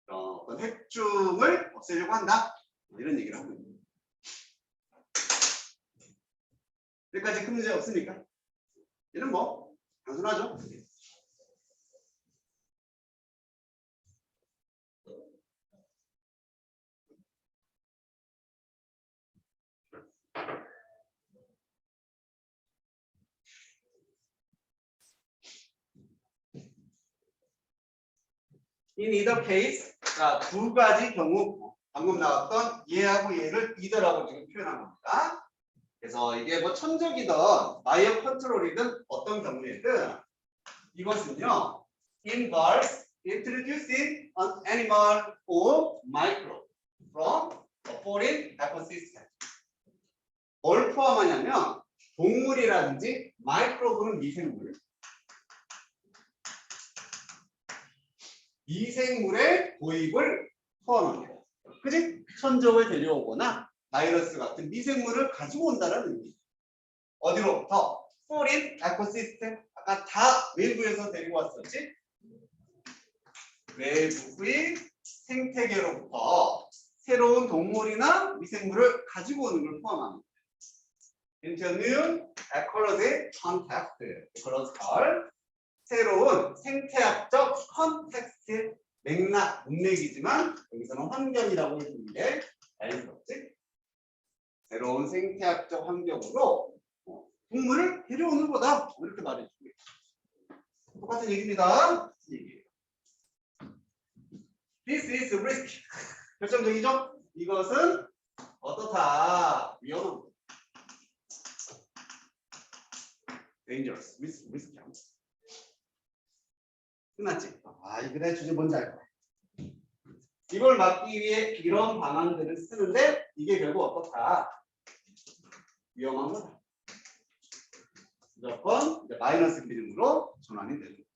어떤 해충을 없애려고 한다. 이런 얘기를 하고 있습니다. 여기까지 큰 문제 없습니까? 얘는 뭐 단순하죠. In either case, 자, 두 가지 경우 방금 나왔던 얘하고 얘를 either라고 지금 표현한 겁니다. 그래서 이게 뭐 천적이든 바이오 컨트롤이든 어떤 경우에든 이것은요 involves introducing an animal or microbe from a foreign ecosystem. 뭘 포함하냐면 동물이라든지 마이크로브는 미생물, 미생물의 도입을 포함합니다. 그지? 천적을 데려오거나 바이러스 같은 미생물을 가지고 온다는 의미. 어디로부터? foreign ecosystem. 아까 다 외부에서 데리고 왔었지? 외부의 생태계로부터 새로운 동물이나 미생물을 가지고 오는 걸 포함합니다. into a new ecology context. ecological. 새로운 생태학적 컨텍스트, 맥락, 문맥이지만 여기서는 환경이라고 해주는 게 자연스럽지? 새로운 생태학적 환경으로 동물을 데려오는 거다. 이렇게 말해주고 있어요. 똑같은 얘기입니다. 얘기예요. This is risk. 결정적이죠? 이것은 어떻다? 위험한 거. Dangerous. risk. 끝났지? 아, 그래 주제 뭔지 알 거야. 이걸 막기 위해 이런 방안들을 쓰는데 이게 결국 어떻다? 위험한 거다. 무조건 이제 마이너스 기능으로 전환이 되는 거죠.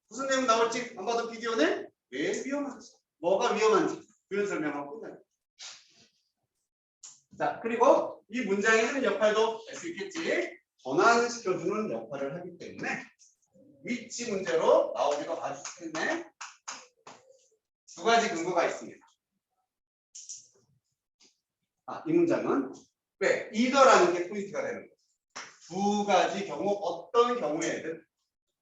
무슨 내용 나올지 안 봐도 비디오는 왜 위험한지, 뭐가 위험한지 그런 설명하고 끝나요. 자, 그리고 이 문장이 하는 역할도 알 수 있겠지. 전환시켜주는 역할을 하기 때문에 위치 문제로 나오기도 아주 쉽네. 두 가지 근거가 있습니다. 이 문장은 왜? either라는 게 포인트가 되는 거죠. 두 가지 경우 어떤 경우에든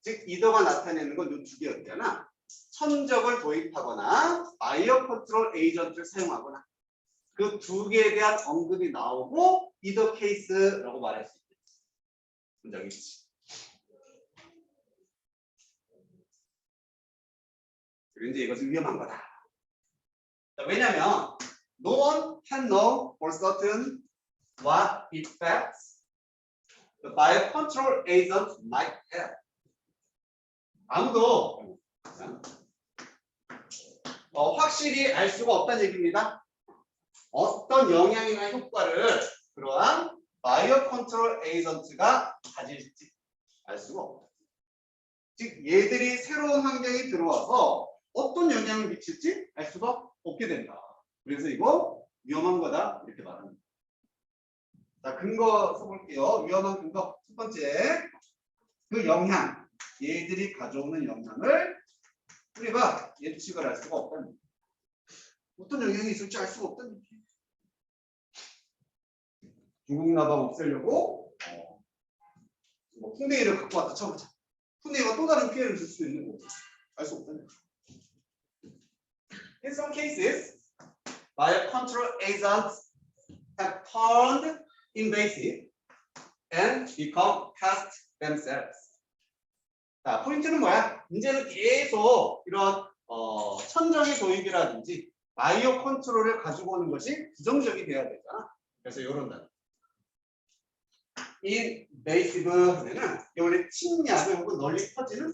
즉 either가 나타내는 건 이 두 개였잖아. 천적을 도입하거나 바이오 컨트롤 에이전트를 사용하거나 그 두 개에 대한 언급이 나오고 either case라고 말할 수 있겠지. 문장이지. 이제 이것은 위험한 거다. 자, 왜냐면 no one can know for certain what effects the biocontrol agent might have. 아무도 확실히 알 수가 없다는 얘기입니다. 어떤 영향이나 효과를 그러한 바이오 컨트롤 에이전트가 가질지 알 수가 없다. 즉 얘들이 새로운 환경에 들어와서 어떤 영향을 미칠지 알 수가 없게 된다. 그래서 이거 위험한 거다 이렇게 말합니다. 자, 근거 써볼게요. 위험한 근거 첫 번째, 그 영향, 얘들이 가져오는 영향을 우리가 예측을 할 수가 없다는 얘기. 어떤 영향이 있을지 알 수가 없다는 얘기. 중국 나방 없애려고 뭐 풍뎅이를 갖고 왔다 쳐보자. 풍뎅이가 또 다른 피해를 줄 수 있는 거고 알 수 없다는 얘기. In some cases, biocontrol agents have turned invasive and become pests themselves. 자, 포인트는 뭐야? 이제는 계속 이런 천정의 도입이라든지 바이오 컨트롤을 가지고 오는 것이 부정적이 돼야 되잖아. 그래서 이런 단어. invasive 하면은 원래 침략을 혹은 널리 퍼지는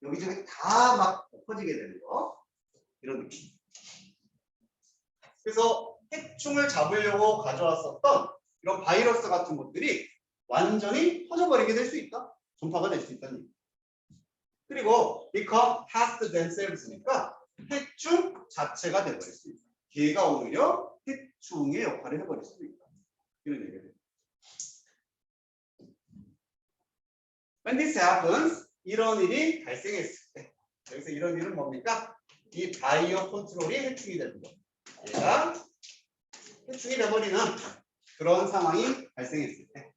여기저기 다 막 퍼지게 되는 거 이런 느낌. 그래서 해충을 잡으려고 가져왔었던 이런 바이러스 같은 것들이 완전히 퍼져버리게 될 수 있다. 전파가 될 수 있다는 얘기. 그리고 become pest themselves니까 해충 자체가 돼버릴 수 있다. 걔가 오히려 해충의 역할을 해버릴 수도 있다. 이런 얘기가 됩니다. When this happens, 이런 일이 발생했을 때, 여기서 이런 일은 뭡니까? 이 바이오 컨트롤이 해충이 되는 거. 얘가 해충이 돼버리는 그런 상황이 발생했을 때,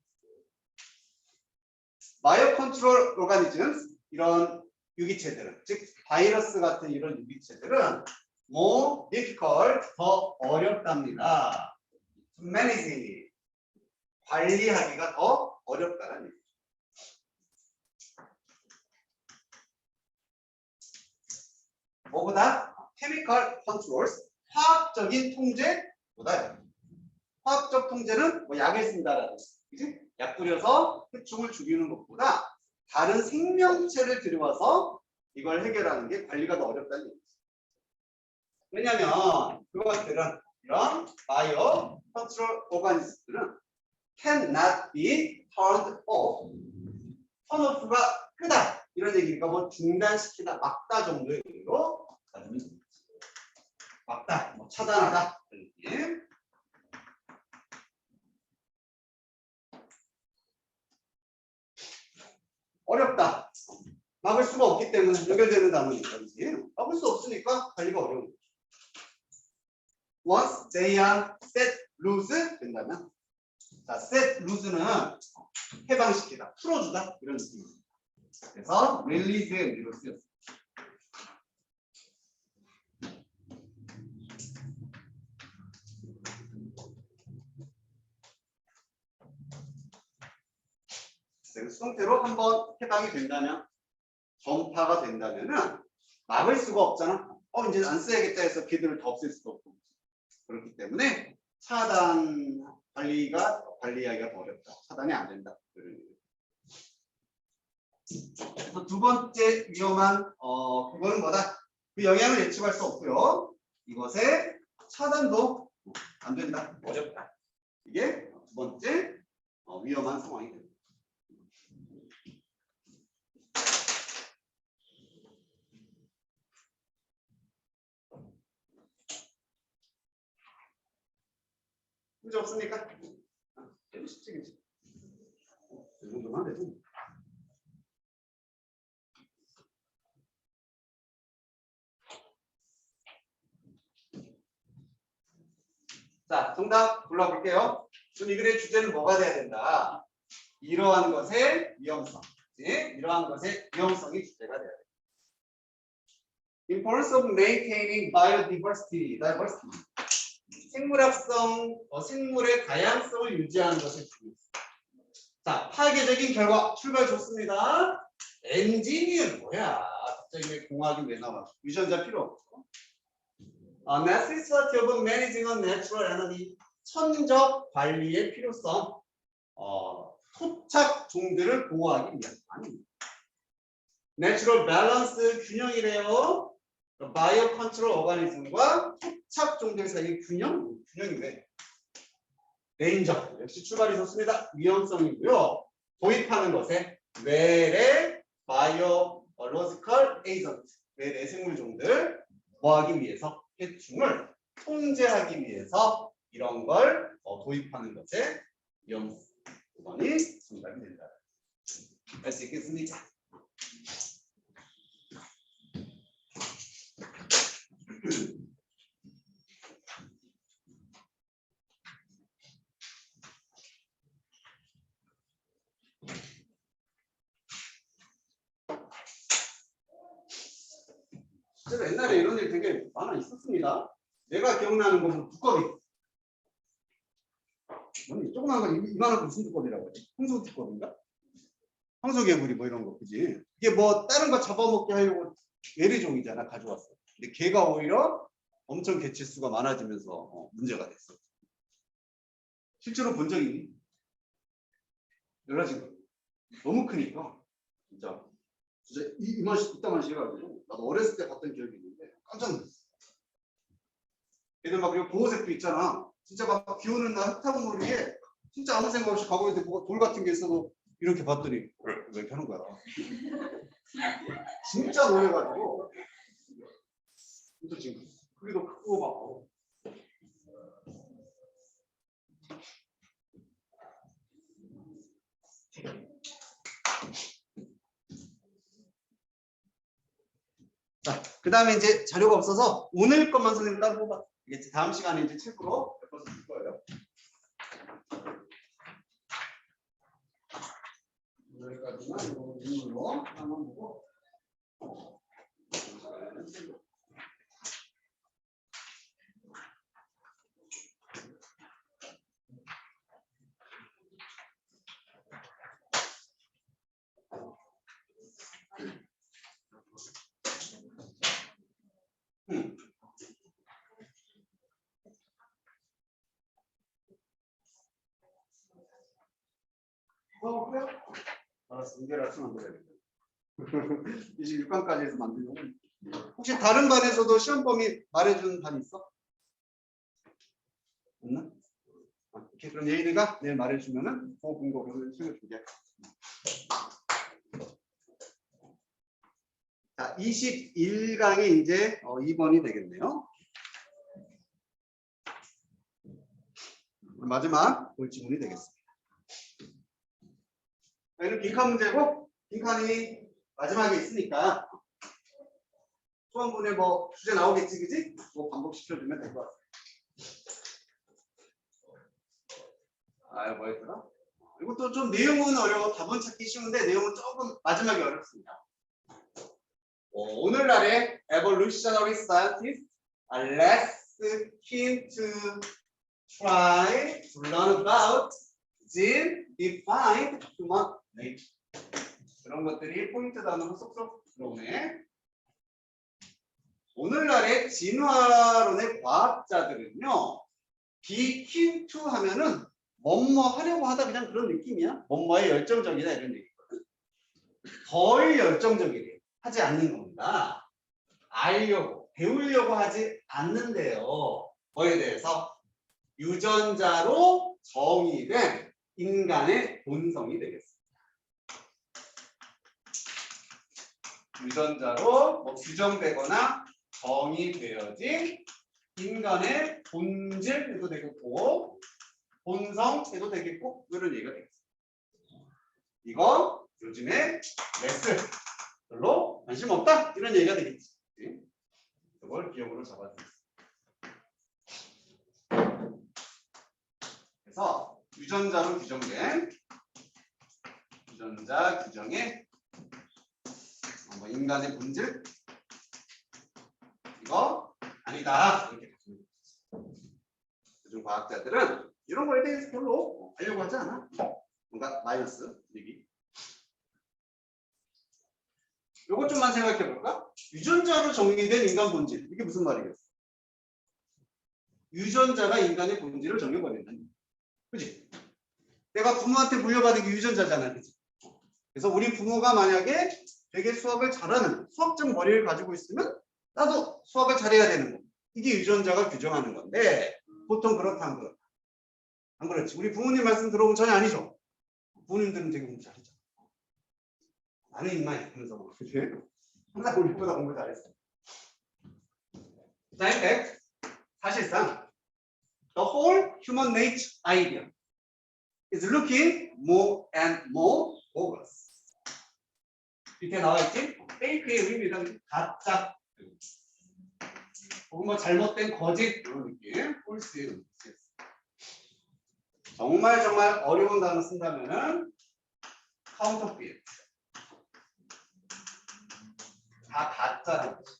바이오 컨트롤 오가니즘, 이런 유기체들은, 즉 바이러스 같은 이런 유기체들은 more difficult, 더 어렵답니다. manage, 관리하기가 더 어렵다는 얘기죠. 뭐보다 chemical controls, 화학적인 통제보다요. 화학적 통제는 뭐 약을 쓴다라든지, 그치? 약 뿌려서 해충을 죽이는 것보다 다른 생명체를 들여와서 이걸 해결하는 게 관리가 더 어렵다는 얘기죠. 왜냐하면 그것들은 이런 바이오 컨트롤 오가니즘들은 cannot be turned off. 턴오프가 끄다 이런 얘기니까 뭐 중단시키다, 막다 정도의 의미로 막다, 뭐 차단하다 이런 얘기. 어렵다. 막을 수가 없기 때문에 연결되는 단어니까 막을 수 없으니까 관리가 어려운 거죠. Once they are set loose 된다면, 자, set loose는 해방시키다, 풀어주다 이런 느낌입니다. 그래서 release의 의미로 쓰였습니다. 수동태로 한번 해방이 된다면, 전파가 된다면은 막을 수가 없잖아. 이제 안 써야겠다 해서 걔들을 더 없앨 수도 없고. 그렇기 때문에 차단 관리하기가 더 어렵다. 차단이 안 된다. 그래서 두 번째 위험한 그거는 뭐다? 그 영향을 예측할 수 없고요. 이것의 차단도 안 된다. 어렵다. 이게 두 번째 위험한 상황이 됩니다. 문제 없습니까? 쉽지, 그치? 이 정도만 해도. 자, 정답 골라볼게요. 그럼 이 글의 주제는 뭐가 돼야 된다? 이러한 것의 위험성. 이러한 것의 위험성이 주제가 돼야 된다. Importance of maintaining biodiversity. 생물학성, 생물의 다양성을 유지하는 것이 중요합니다. 자, 파괴적인 결과 출발 좋습니다. 엔진이 뭐야? 갑자기 왜 공학이 왜 나와? 유전자 필요 없고. necessity of managing a natural enemy. 천적 관리의 필요성. 토착 종들을 보호하기 위한. 아닙니다. 내추럴 밸런스 균형이래요. 바이오 컨트롤 오가니즘과 토착 종들 사이의 균형이 왜? 데인저 역시 출발이 좋습니다. 위험성이고요. 도입하는 것에 외래 바이오로지컬 에이전트 외래 생물 종들 뭐하기 위해서 해충을 통제하기 위해서 이런 걸 도입하는 것에 위험성이 생각이 된다. 할 수 있겠습니까? 실제로 옛날에 이런 일 되게 많아 있었습니다. 내가 기억나는 것은 두꺼비. 조그만 건 이만한 거 무슨 두꺼비라고 하지? 황소 두꺼비인가? 황소개구리 뭐 이런 거, 그지? 이게 뭐 다른 거 잡아먹게 하려고 외래종이잖아, 가져왔어. 근데 걔가 오히려 엄청 개체수가 많아지면서 문제가 됐어. 실제로 본 적이 있니? 열라진 거. 너무 크니까 진짜 이따만 시해가지고 나도 어렸을 때 봤던 기억이 있는데 깜짝 놀랐어. 얘들 막 그리고 보호색도 있잖아. 진짜 막 비 오는 날 흙탕 모르게 진짜 아무 생각 없이 가고 있는데 뭐가 돌 같은 게 있어도 이렇게 봤더니 왜 이렇게 하는 거야? 진짜 놀래가지고 진짜 지금 크기도 크고 막. 자, 그 다음에 이제 자료가 없어서 오늘 것만 선생님 따로 뽑아. 이게 다음 시간에 이제 책으로 몇 번 쓸 거예요. 여기까지만 인물로 한번 보고. 그래요? 알았어. 이게라 쓰면 되겠다. 26강까지 해서 만들려고. 혹시 다른 반에서도 시험 범위 말해주는 반 있어? 없나? 오케이. 그럼 얘네가 내일 말해주면은 그거 공부를 시험을 준비해. 자, 21강이 이제 2번이 되겠네요. 마지막 볼지문이 되겠습니다. 얘는 빈칸 문제고 빈칸이 마지막에 있으니까 수험분에 뭐 주제 나오겠지, 그지? 뭐 반복시켜주면 될 것 같아요. 뭐였더라? 이것도 좀 내용은 어려워. 답은 찾기 쉬운데 내용은 조금 마지막에 어렵습니다. 오늘날의 evolutionary scientists are less keen to try to learn about gene-defined human nature. 그런 것들이 포인트 단어로 쏙쏙 들어오네. 오늘날의 진화론의 과학자들은요, be keen to 하면은 뭐뭐 하려고 하다 그냥 그런 느낌이야. 뭐뭐에 열정적이다 이런 얘기거든. 덜 열정적이래. 하지 않는 겁니다. 알려고, 배우려고 하지 않는데요. 뭐에 대해서? 유전자로 정의된 인간의 본성이 되겠습니다. 유전자로 규정되거나 정의되어진 인간의 본질 해도 되겠고 본성 해도 되겠고 이런 얘기가 되겠습니다. 이거 요즘에 레슨 별로 관심 없다 이런 얘기가 되겠지. 이걸 기억으로 잡아주겠습니다. 그래서 유전자로 규정된 유전자 규정의 인간의 본질 이거 아니다 이렇게. 요즘 과학자들은 이런 거에 대해서 별로 하려고 하지 않아. 뭔가 마이너스 분위기. 요것 좀만 생각해 볼까? 유전자로 정의된 인간 본질. 이게 무슨 말이겠어? 유전자가 인간의 본질을 정해버린다는. 그지? 내가 부모한테 물려받은 게 유전자잖아. 그지? 그래서 우리 부모가 만약에 되게 수학을 잘하는 수학적 머리를 가지고 있으면 나도 수학을 잘해야 되는 거. 이게 유전자가 규정하는 건데 보통 그렇다 안 그렇다. 안 그렇지. 우리 부모님 말씀 들어보면 전혀 아니죠. 부모님들은 되게 공부 잘했죠. 나는 인마이 하면서 뭐 그치? 항상 우리보다 공부 잘했어. 자, in 사실상 the whole human nature idea is looking more and more bogus. 밑에 나와 있지? 페이크의 의미는 가짜, 혹은 뭐 잘못된 거짓 이런 느낌, false의 의미. 정말 어려운 단어 쓴다면은 counterfeit. 다 가짜라는 거지.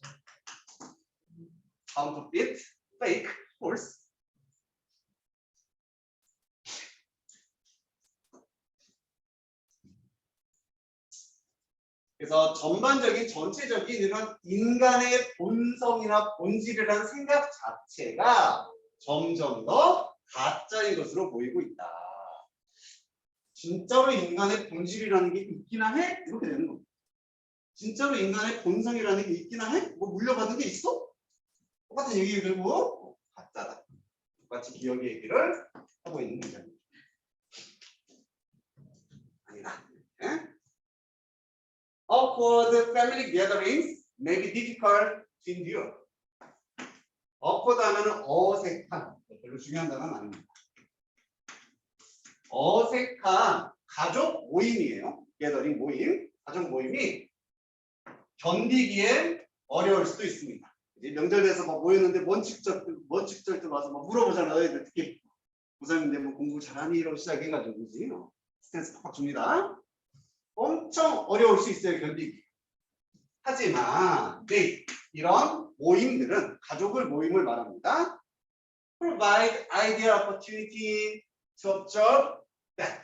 counterfeit, fake, false. 그래서 전체적인 이런 인간의 본성이나 본질이라는 생각 자체가 점점 더 가짜인 것으로 보이고 있다. 진짜로 인간의 본질이라는 게 있기나 해? 이렇게 되는 겁니다. 진짜로 인간의 본성이라는 게 있기나 해? 뭐 물려받은 게 있어? 똑같은 얘기 들고 가짜다. 똑같이 기억의 얘기를 하고 있는 문제입니다. 아니다. 예? Awkward family gatherings may be difficult to endure. awkward 하면 어색한. 별로 중요한 단어는 아닙니다. 어색한 가족 모임이에요. gathering 모임. 가족 모임이 견디기에 어려울 수도 있습니다. 이제 명절에서 막 모였는데 먼 직접들 와서 막 물어보잖아요. 애들 특히 고3인데 뭐 공부 잘하니? 이러고 시작해가지고 그지? 스트레스 팍팍 줍니다. 엄청 어려울 수 있어요. 견디기. 하지만 이런 모임들은 가족을 모임을 말합니다. Provide ideal opportunity to observe that.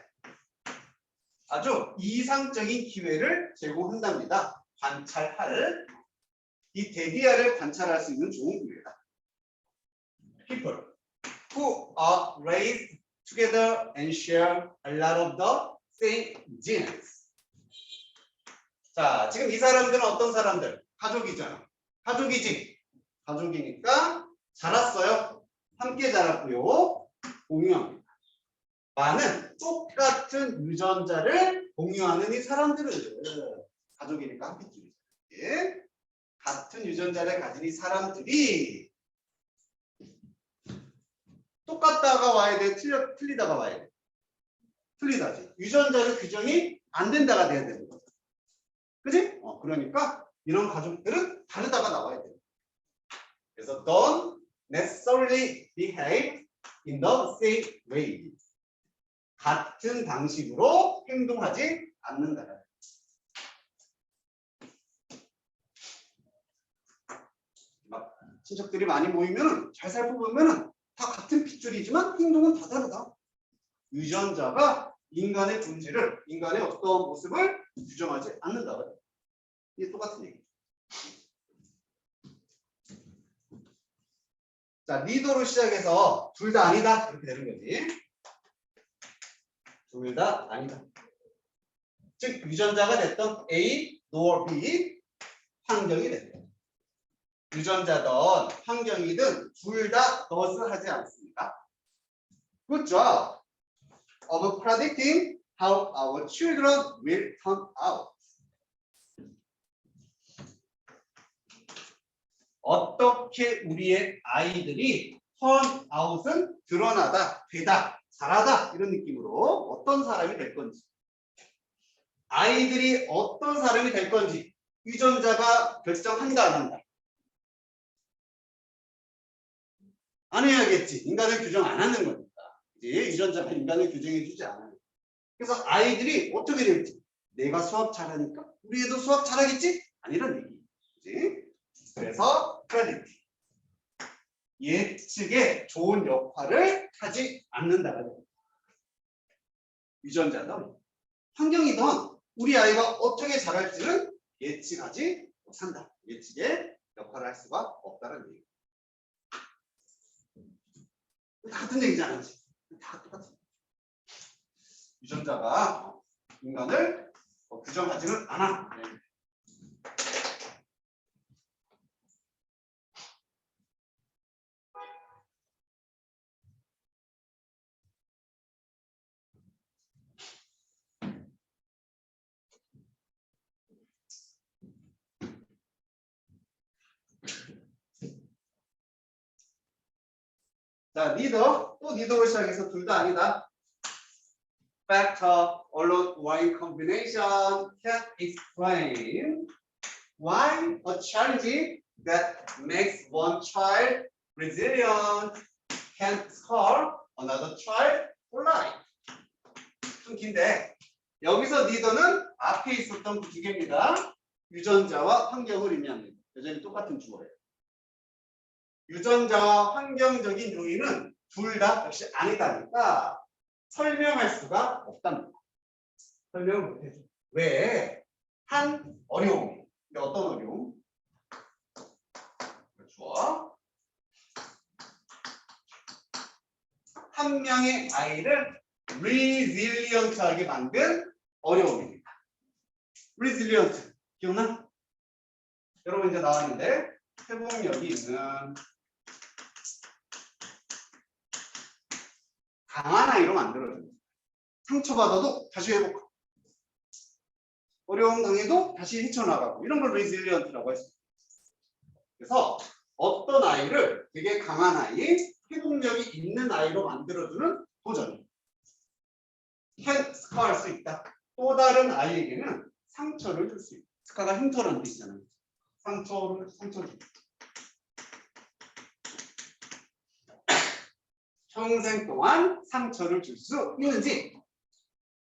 아주 이상적인 기회를 제공한답니다. 관찰할 이 대기야를 관찰할 수 있는 좋은 기회다. People who are raised together and share a lot of the same genes. 자, 지금 이 사람들은 어떤 사람들? 가족이잖아. 가족이지. 가족이니까 자랐어요. 함께 자랐고요. 공유합니다. 많은 똑같은 유전자를 공유하는 이 사람들은 가족이니까 함께 끼리죠. 예? 같은 유전자를 가진 이 사람들이 똑같다가 와야 돼? 틀리다가 와야 돼? 틀리다지. 유전자의 규정이 안 된다가 돼야 되는 거죠. 그지? 그러니까 이런 가족들은 다르다가 나와야 돼. 그래서 don't necessarily behave in the same way. 같은 방식으로 행동하지 않는다. 막 친척들이 많이 모이면 잘 살펴보면 다 같은 핏줄이지만 행동은 다 다르다. 유전자가 인간의 본질을, 인간의 어떤 모습을 규정하지 않는다. 이게 똑같은 얘기죠. 자, 리더로 시작해서 둘 다 아니다. 이렇게 되는 거지. 둘 다 아니다. 즉 유전자가 됐던 A, nor B, 환경이 됐다. 유전자든 환경이든 둘 다 does 하지 않습니까? Good job of predicting how our children will turn out. 어떻게 우리의 아이들이 turn out은 드러나다, 되다, 잘하다 이런 느낌으로 어떤 사람이 될 건지, 아이들이 어떤 사람이 될 건지 유전자가 결정한다 안 한다? 안 해야겠지. 인간을 규정 안 하는 거니까. 이제 유전자가 인간을 규정해 주지 않아요. 그래서 아이들이 어떻게 될지, 내가 수학 잘하니까 우리 애도 수학 잘하겠지? 아니란 얘기. 그치? 그래서 predict. 예측에 좋은 역할을 하지 않는다는 거예요. 유전자든 환경이든 우리 아이가 어떻게 자랄지는 예측하지 못한다. 예측에 역할을 할 수가 없다는 얘기예요. 같은 얘기잖아요. 다 똑같은. 유전자가 인간을 규정하지는 않아. 자, 니더, 또 니더로 시작해서 둘 다 아니다. Factor alone Y combination can explain why a challenge that makes one child resilient can scar another child for life. 좀 긴데 여기서 니더는 앞에 있었던 그 두 개입니다. 유전자와 환경을 의미합니다. 여전히 똑같은 주어예요. 유전자와 환경적인 요인은 둘 다 역시 아니다니까 설명할 수가 없답니다. 설명을 못해줘. 왜? 한 어려움. 근데 어떤 어려움? 주어. 한 명의 아이를 resilient하게 만든 어려움입니다. resilient. 기억나? 여러분 이제 나왔는데 회복력이 있는 강한 아이로 만들어줍니다. 상처받아도 다시 회복하고 어려움 당해도 다시 헤쳐나가고 이런 걸 resilient라고 했습니다. 그래서 어떤 아이를 되게 강한 아이, 회복력이 있는 아이로 만들어주는 도전. can scar할 수 있다. 또 다른 아이에게는 상처를 줄 수 있다. 스카가 흉터라는 뜻이잖아요. 상처를 줄. 평생 동안 상처를 줄 수 있는지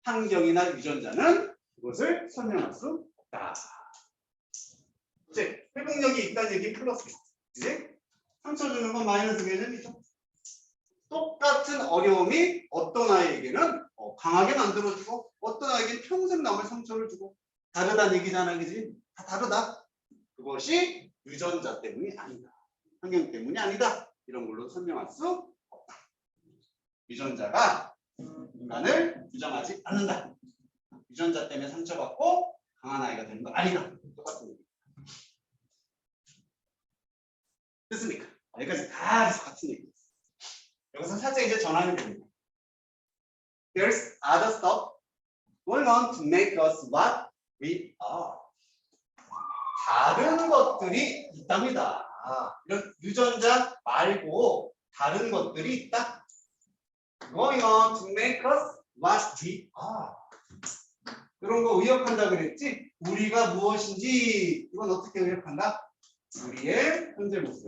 환경이나 유전자는 그것을 설명할 수 없다. 이제 회복력이 있다는 얘기 플러스. 이제 상처 주는 건 마이너스 개념이죠. 똑같은 어려움이 어떤 아이에게는 강하게 만들어주고 어떤 아이에게는 평생 남을 상처를 주고 다르다는 얘기잖아, 그지? 다 다르다. 그것이 유전자 때문이 아니다. 환경 때문이 아니다. 이런 걸로 설명할 수 없다. 유전자가 인간을 규정하지 않는다. 유전자 때문에 상처받고 강한 아이가 되는 거 아니다. 똑같은 얘기. 됐습니까? 여기까지 다 같은 얘기. 여기서 살짝 이제 전환이 됩니다. There's other stuff going on to make us what we are. 다른 것들이 있답니다. 이런 유전자 말고 다른 것들이 있다. Going on to make us what we are. 그런 거 의역한다 그랬지? 우리가 무엇인지 이건 어떻게 의역한다? 우리의 현재 모습.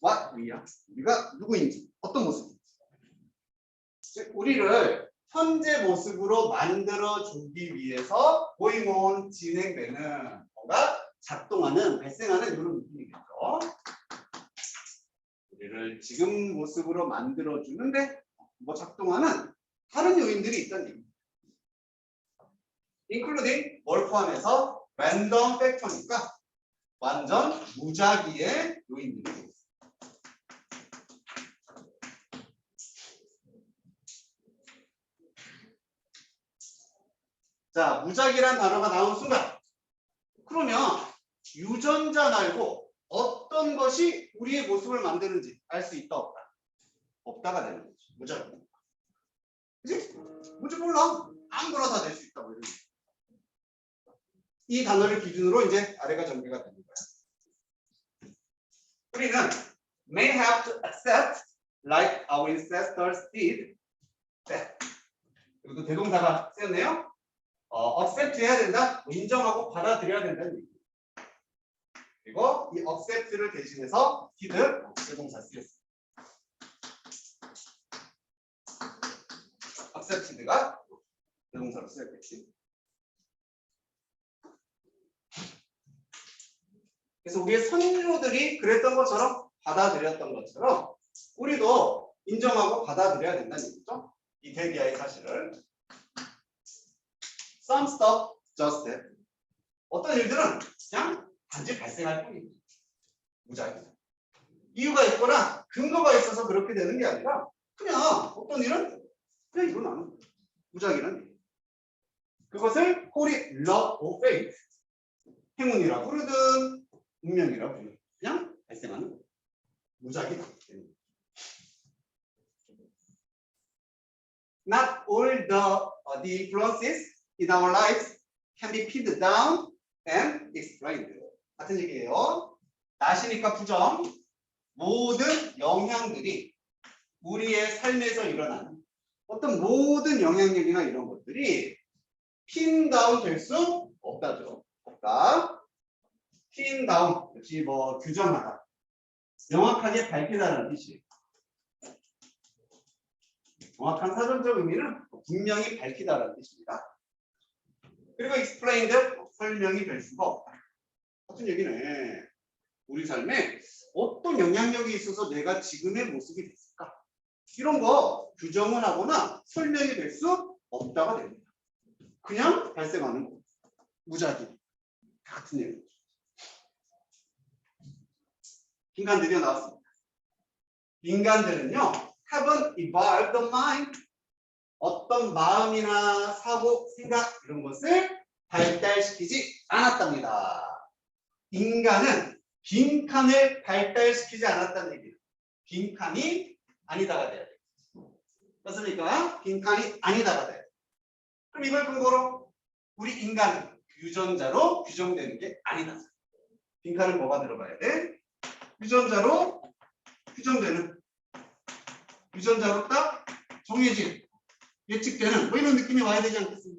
what we are. 우리가 누구인지, 어떤 모습인지. 우리를 현재 모습으로 만들어주기 위해서 going on 진행되는 뭔가 작동하는, 발생하는 이런 느낌이겠죠. 우리를 지금 모습으로 만들어주는데 뭐 작동하는 다른 요인들이 있다는 얘기입니다. including 뭘 포함해서 random factor니까 완전 무작위의 요인들이 있습니다. 자, 무작위란 단어가 나온 순간 그러면 유전자 말고 어떤 것이 우리의 모습을 만드는지 알 수 있다 없다? 없다가 되는 거죠. 무작위. 그치? 뭔지 몰라. 아무거나 다 될 수 있다. 뭐 이런 이 단어를 기준으로 이제 아래가 전개가 되는 거야. 우리는 may have to accept like our ancestors did. 네. 그리고 대동사가 쓰였네요. accept 해야 된다. 인정하고 받아들여야 된다는 얘기. 그리고 이 accept를 대신해서 did 대동사 쓰였어요. accepted가 대동사로 쓰였겠지. 그래서 우리의 선조들이 그랬던 것처럼 받아들였던 것처럼 우리도 인정하고 받아들여야 된다는 얘기죠. 이 대기하의 사실을. Some stuff just that. 어떤 일들은 그냥 단지 발생할 뿐입니다. 무작위. 이유가 있거나 근거가 있어서 그렇게 되는 게 아니라 그냥 어떤 일은 그냥 일어나는 거예요. 무작위란 얘기예요. 그것을 홀이 love or fate, 행운이라 부르든 운명이라 부르든 그냥 발생하는 거예요. 무작위. Not all the influences in our lives can be pinned down and explained. 같은 얘기예요. 나시니까 부정. 모든 영향들이 우리의 삶에서 일어나는 어떤 모든 영향력이나 이런 것들이 핀 다운 될 수 없다죠. 없다. 핀 다운, 역시 뭐 규정하다. 명확하게 밝히다는 뜻이에요. 정확한 사전적 의미는 분명히 밝히다라는 뜻입니다. 그리고 explained, 설명이 될 수가 없다. 같은 얘기네. 우리 삶에 어떤 영향력이 있어서 내가 지금의 모습이 됐을까? 이런 거 규정을 하거나 설명이 될 수 없다가 됩니다. 그냥 발생하는 거. 무작위. 같은 얘기죠. 빈칸 드디어 나왔습니다. 인간들은요, have evolved the mind. 어떤 마음이나 사고, 생각 이런 것을 발달시키지 않았답니다. 인간은 빈칸을 발달시키지 않았다는 얘기예요. 빈칸이 아니다가 돼야 돼요. 맞습니까? 빈칸이 아니다가 돼요. 그럼 이걸 근거로 우리 인간은 유전자로 규정되는 게 아니다. 빈칸은 뭐가 들어가야 돼? 유전자로 규정되는, 유전자로 딱 정해진, 예측되는 뭐 이런 느낌이 와야 되지 않겠습니까?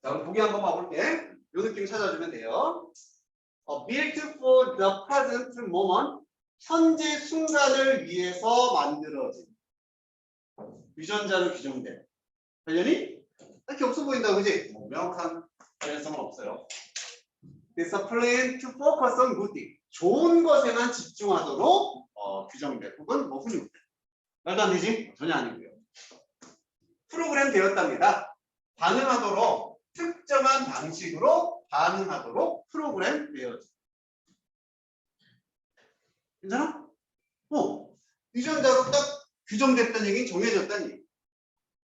자, 우리 보기 한번 봐볼게. 이 느낌 찾아주면 돼요. Built for the present moment. 현재 순간을 위해서 만들어진 유전자로 규정된 관련이 딱히 없어 보인다, 그지? 명확한 관련성은 없어요. Discipline to focus on good thing. 좋은 것에만 집중하도록 규정된 혹은 뭐 훈육된. 말도 안 되지? 전혀 아니고요. 프로그램 되었답니다. 반응하도록 특정한 방식으로 반응하도록 프로그램 되어져. 괜찮아? 유전자로 딱 규정됐다는 얘기는 정해졌다는 얘기.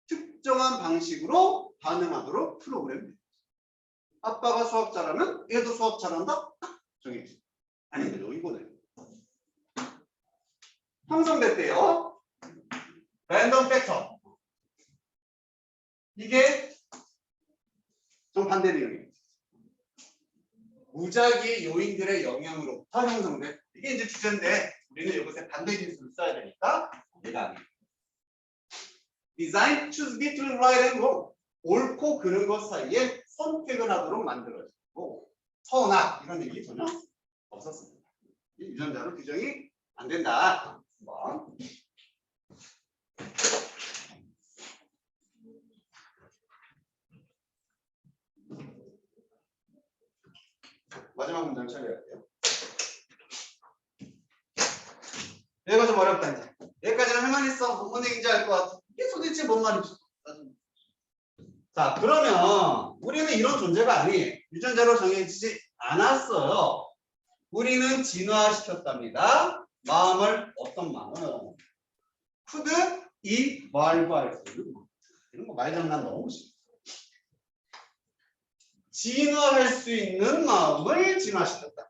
특정한 방식으로 반응하도록 프로그램 되어져. 아빠가 수학 잘하면 얘도 수학 잘한다? 정해져. 아닌데 이거네. 형성됐대요. 랜덤 팩터. 이게 정반대 내용이에요. 무작위 요인들의 영향으로부터 형성된. 이게 이제 주제인데 우리는 이것에 반대 진술을 써야 되니까 얘가 아니에요. Design choose between right and wrong. 옳고 그른 것 사이에 선택을 하도록 만들어지고 선악 이런 얘기 전혀 없었습니다. 유전자로 규정이 안 된다. 한번. 마지막 문장 처리할게요. 여기가 좀 어렵다 이제. 여기까지는 할만했어. 뭔 얘기인지 알 것 같아. 이게 도대체 뭔 말이지? 자, 그러면 우리는 이런 존재가 아니에요. 유전자로 정해지지 않았어요. 우리는 진화시켰답니다. 마음을 어떤 마음? could 이 말과 이런 거 말장난 너무 싫어. 진화할 수 있는 마음을 진화시켰다.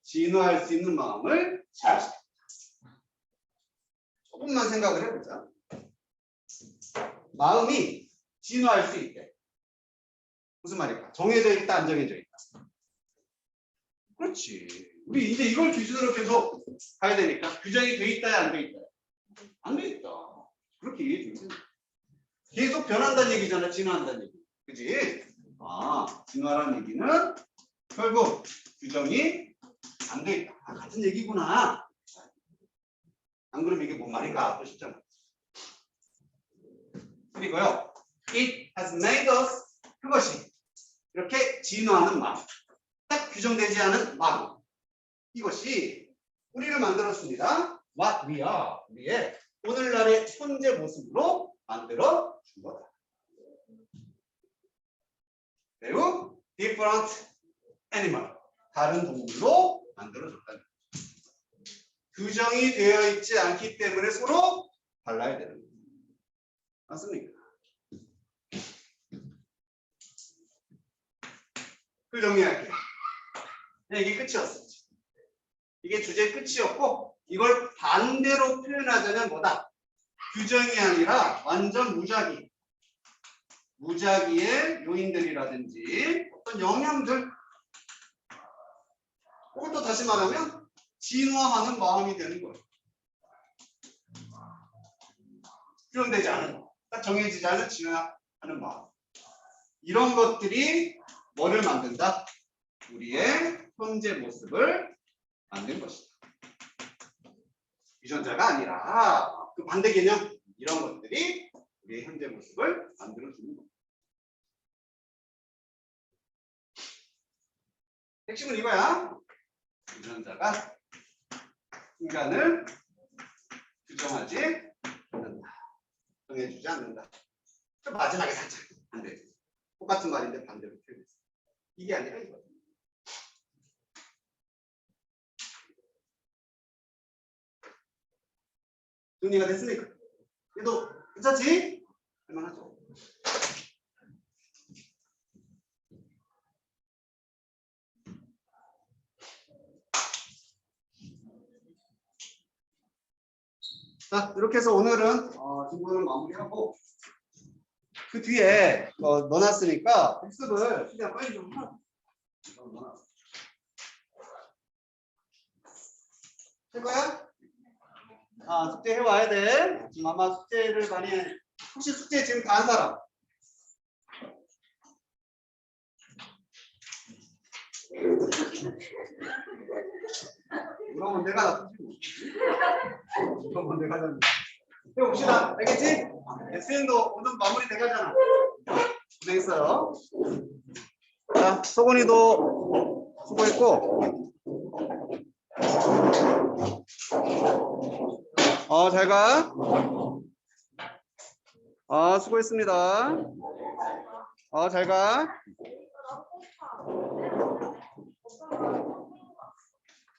진화할 수 있는 마음을 진화시켰다. 조금만 생각을 해보자. 마음이 진화할 수 있대. 무슨 말일까? 정해져 있다, 안 정해져 있다. 그렇지. 우리 이제 이걸 기준으로 계속 가야 되니까 규정이 돼 있다야, 안 돼 있다야? 안 돼 있다. 그렇게 이해해 주면 됩니다. 계속 변한다는 얘기잖아. 진화한다는 얘기. 그지? 진화라는 얘기는 결국 규정이 안 돼 있다. 같은 얘기구나. 안 그러면 이게 뭔 말인가 싶잖아. 그리고요. It has made us 그것이 이렇게 진화하는 마음. 딱 규정되지 않은 마음. 이것이 우리를 만들었습니다. What we are. 우리의 오늘날의 현재 모습으로 만들어 준 거다. 매우 different animal. 다른 동물로 만들어 줬다. 규정이 되어 있지 않기 때문에 서로 달라야 되는 거예요. 맞습니까? 그 정리할게요. 이게 끝이었어. 이게 주제 끝이었고 이걸 반대로 표현하자면 뭐다? 규정이 아니라 완전 무작위. 무작위의 요인들이라든지 어떤 영향들. 그것도 다시 말하면 진화하는 마음이 되는 거예요. 표현되지 않은, 딱 정해지지 않은 진화하는 마음. 이런 것들이 뭐를 만든다? 우리의 현재 모습을 만든 것이다. 유전자가 아니라 그 반대 개념, 이런 것들이 우리의 현재 모습을 만들어주는 겁니다. 핵심은 이거야. 유전자가 인간을 규정하지 않는다. 정해주지 않는다. 마지막에 살짝 안 돼. 똑같은 말인데 반대로 표현했어. 이게 아니라 이거야. 정리가 됐으니까. 그래도 괜찮지? 할만하죠. 자, 이렇게 해서 오늘은 지금은 마무리하고 그 뒤에 넣어놨으니까 복습을 그냥 빨리 좀 하고 할 거야? 숙제 해와야 돼. 지금 아마 숙제를 많이 혹시 숙제 지금 다 한 사람? 그러면 내가 나쁘지. 그러면 내가 나쁘지. 해봅시다. 알겠지? 수행도 오늘 마무리 돼가잖아. 고생했어요. 자, 소곤이도 수고했고. 잘 가. 수고했습니다. 잘 가.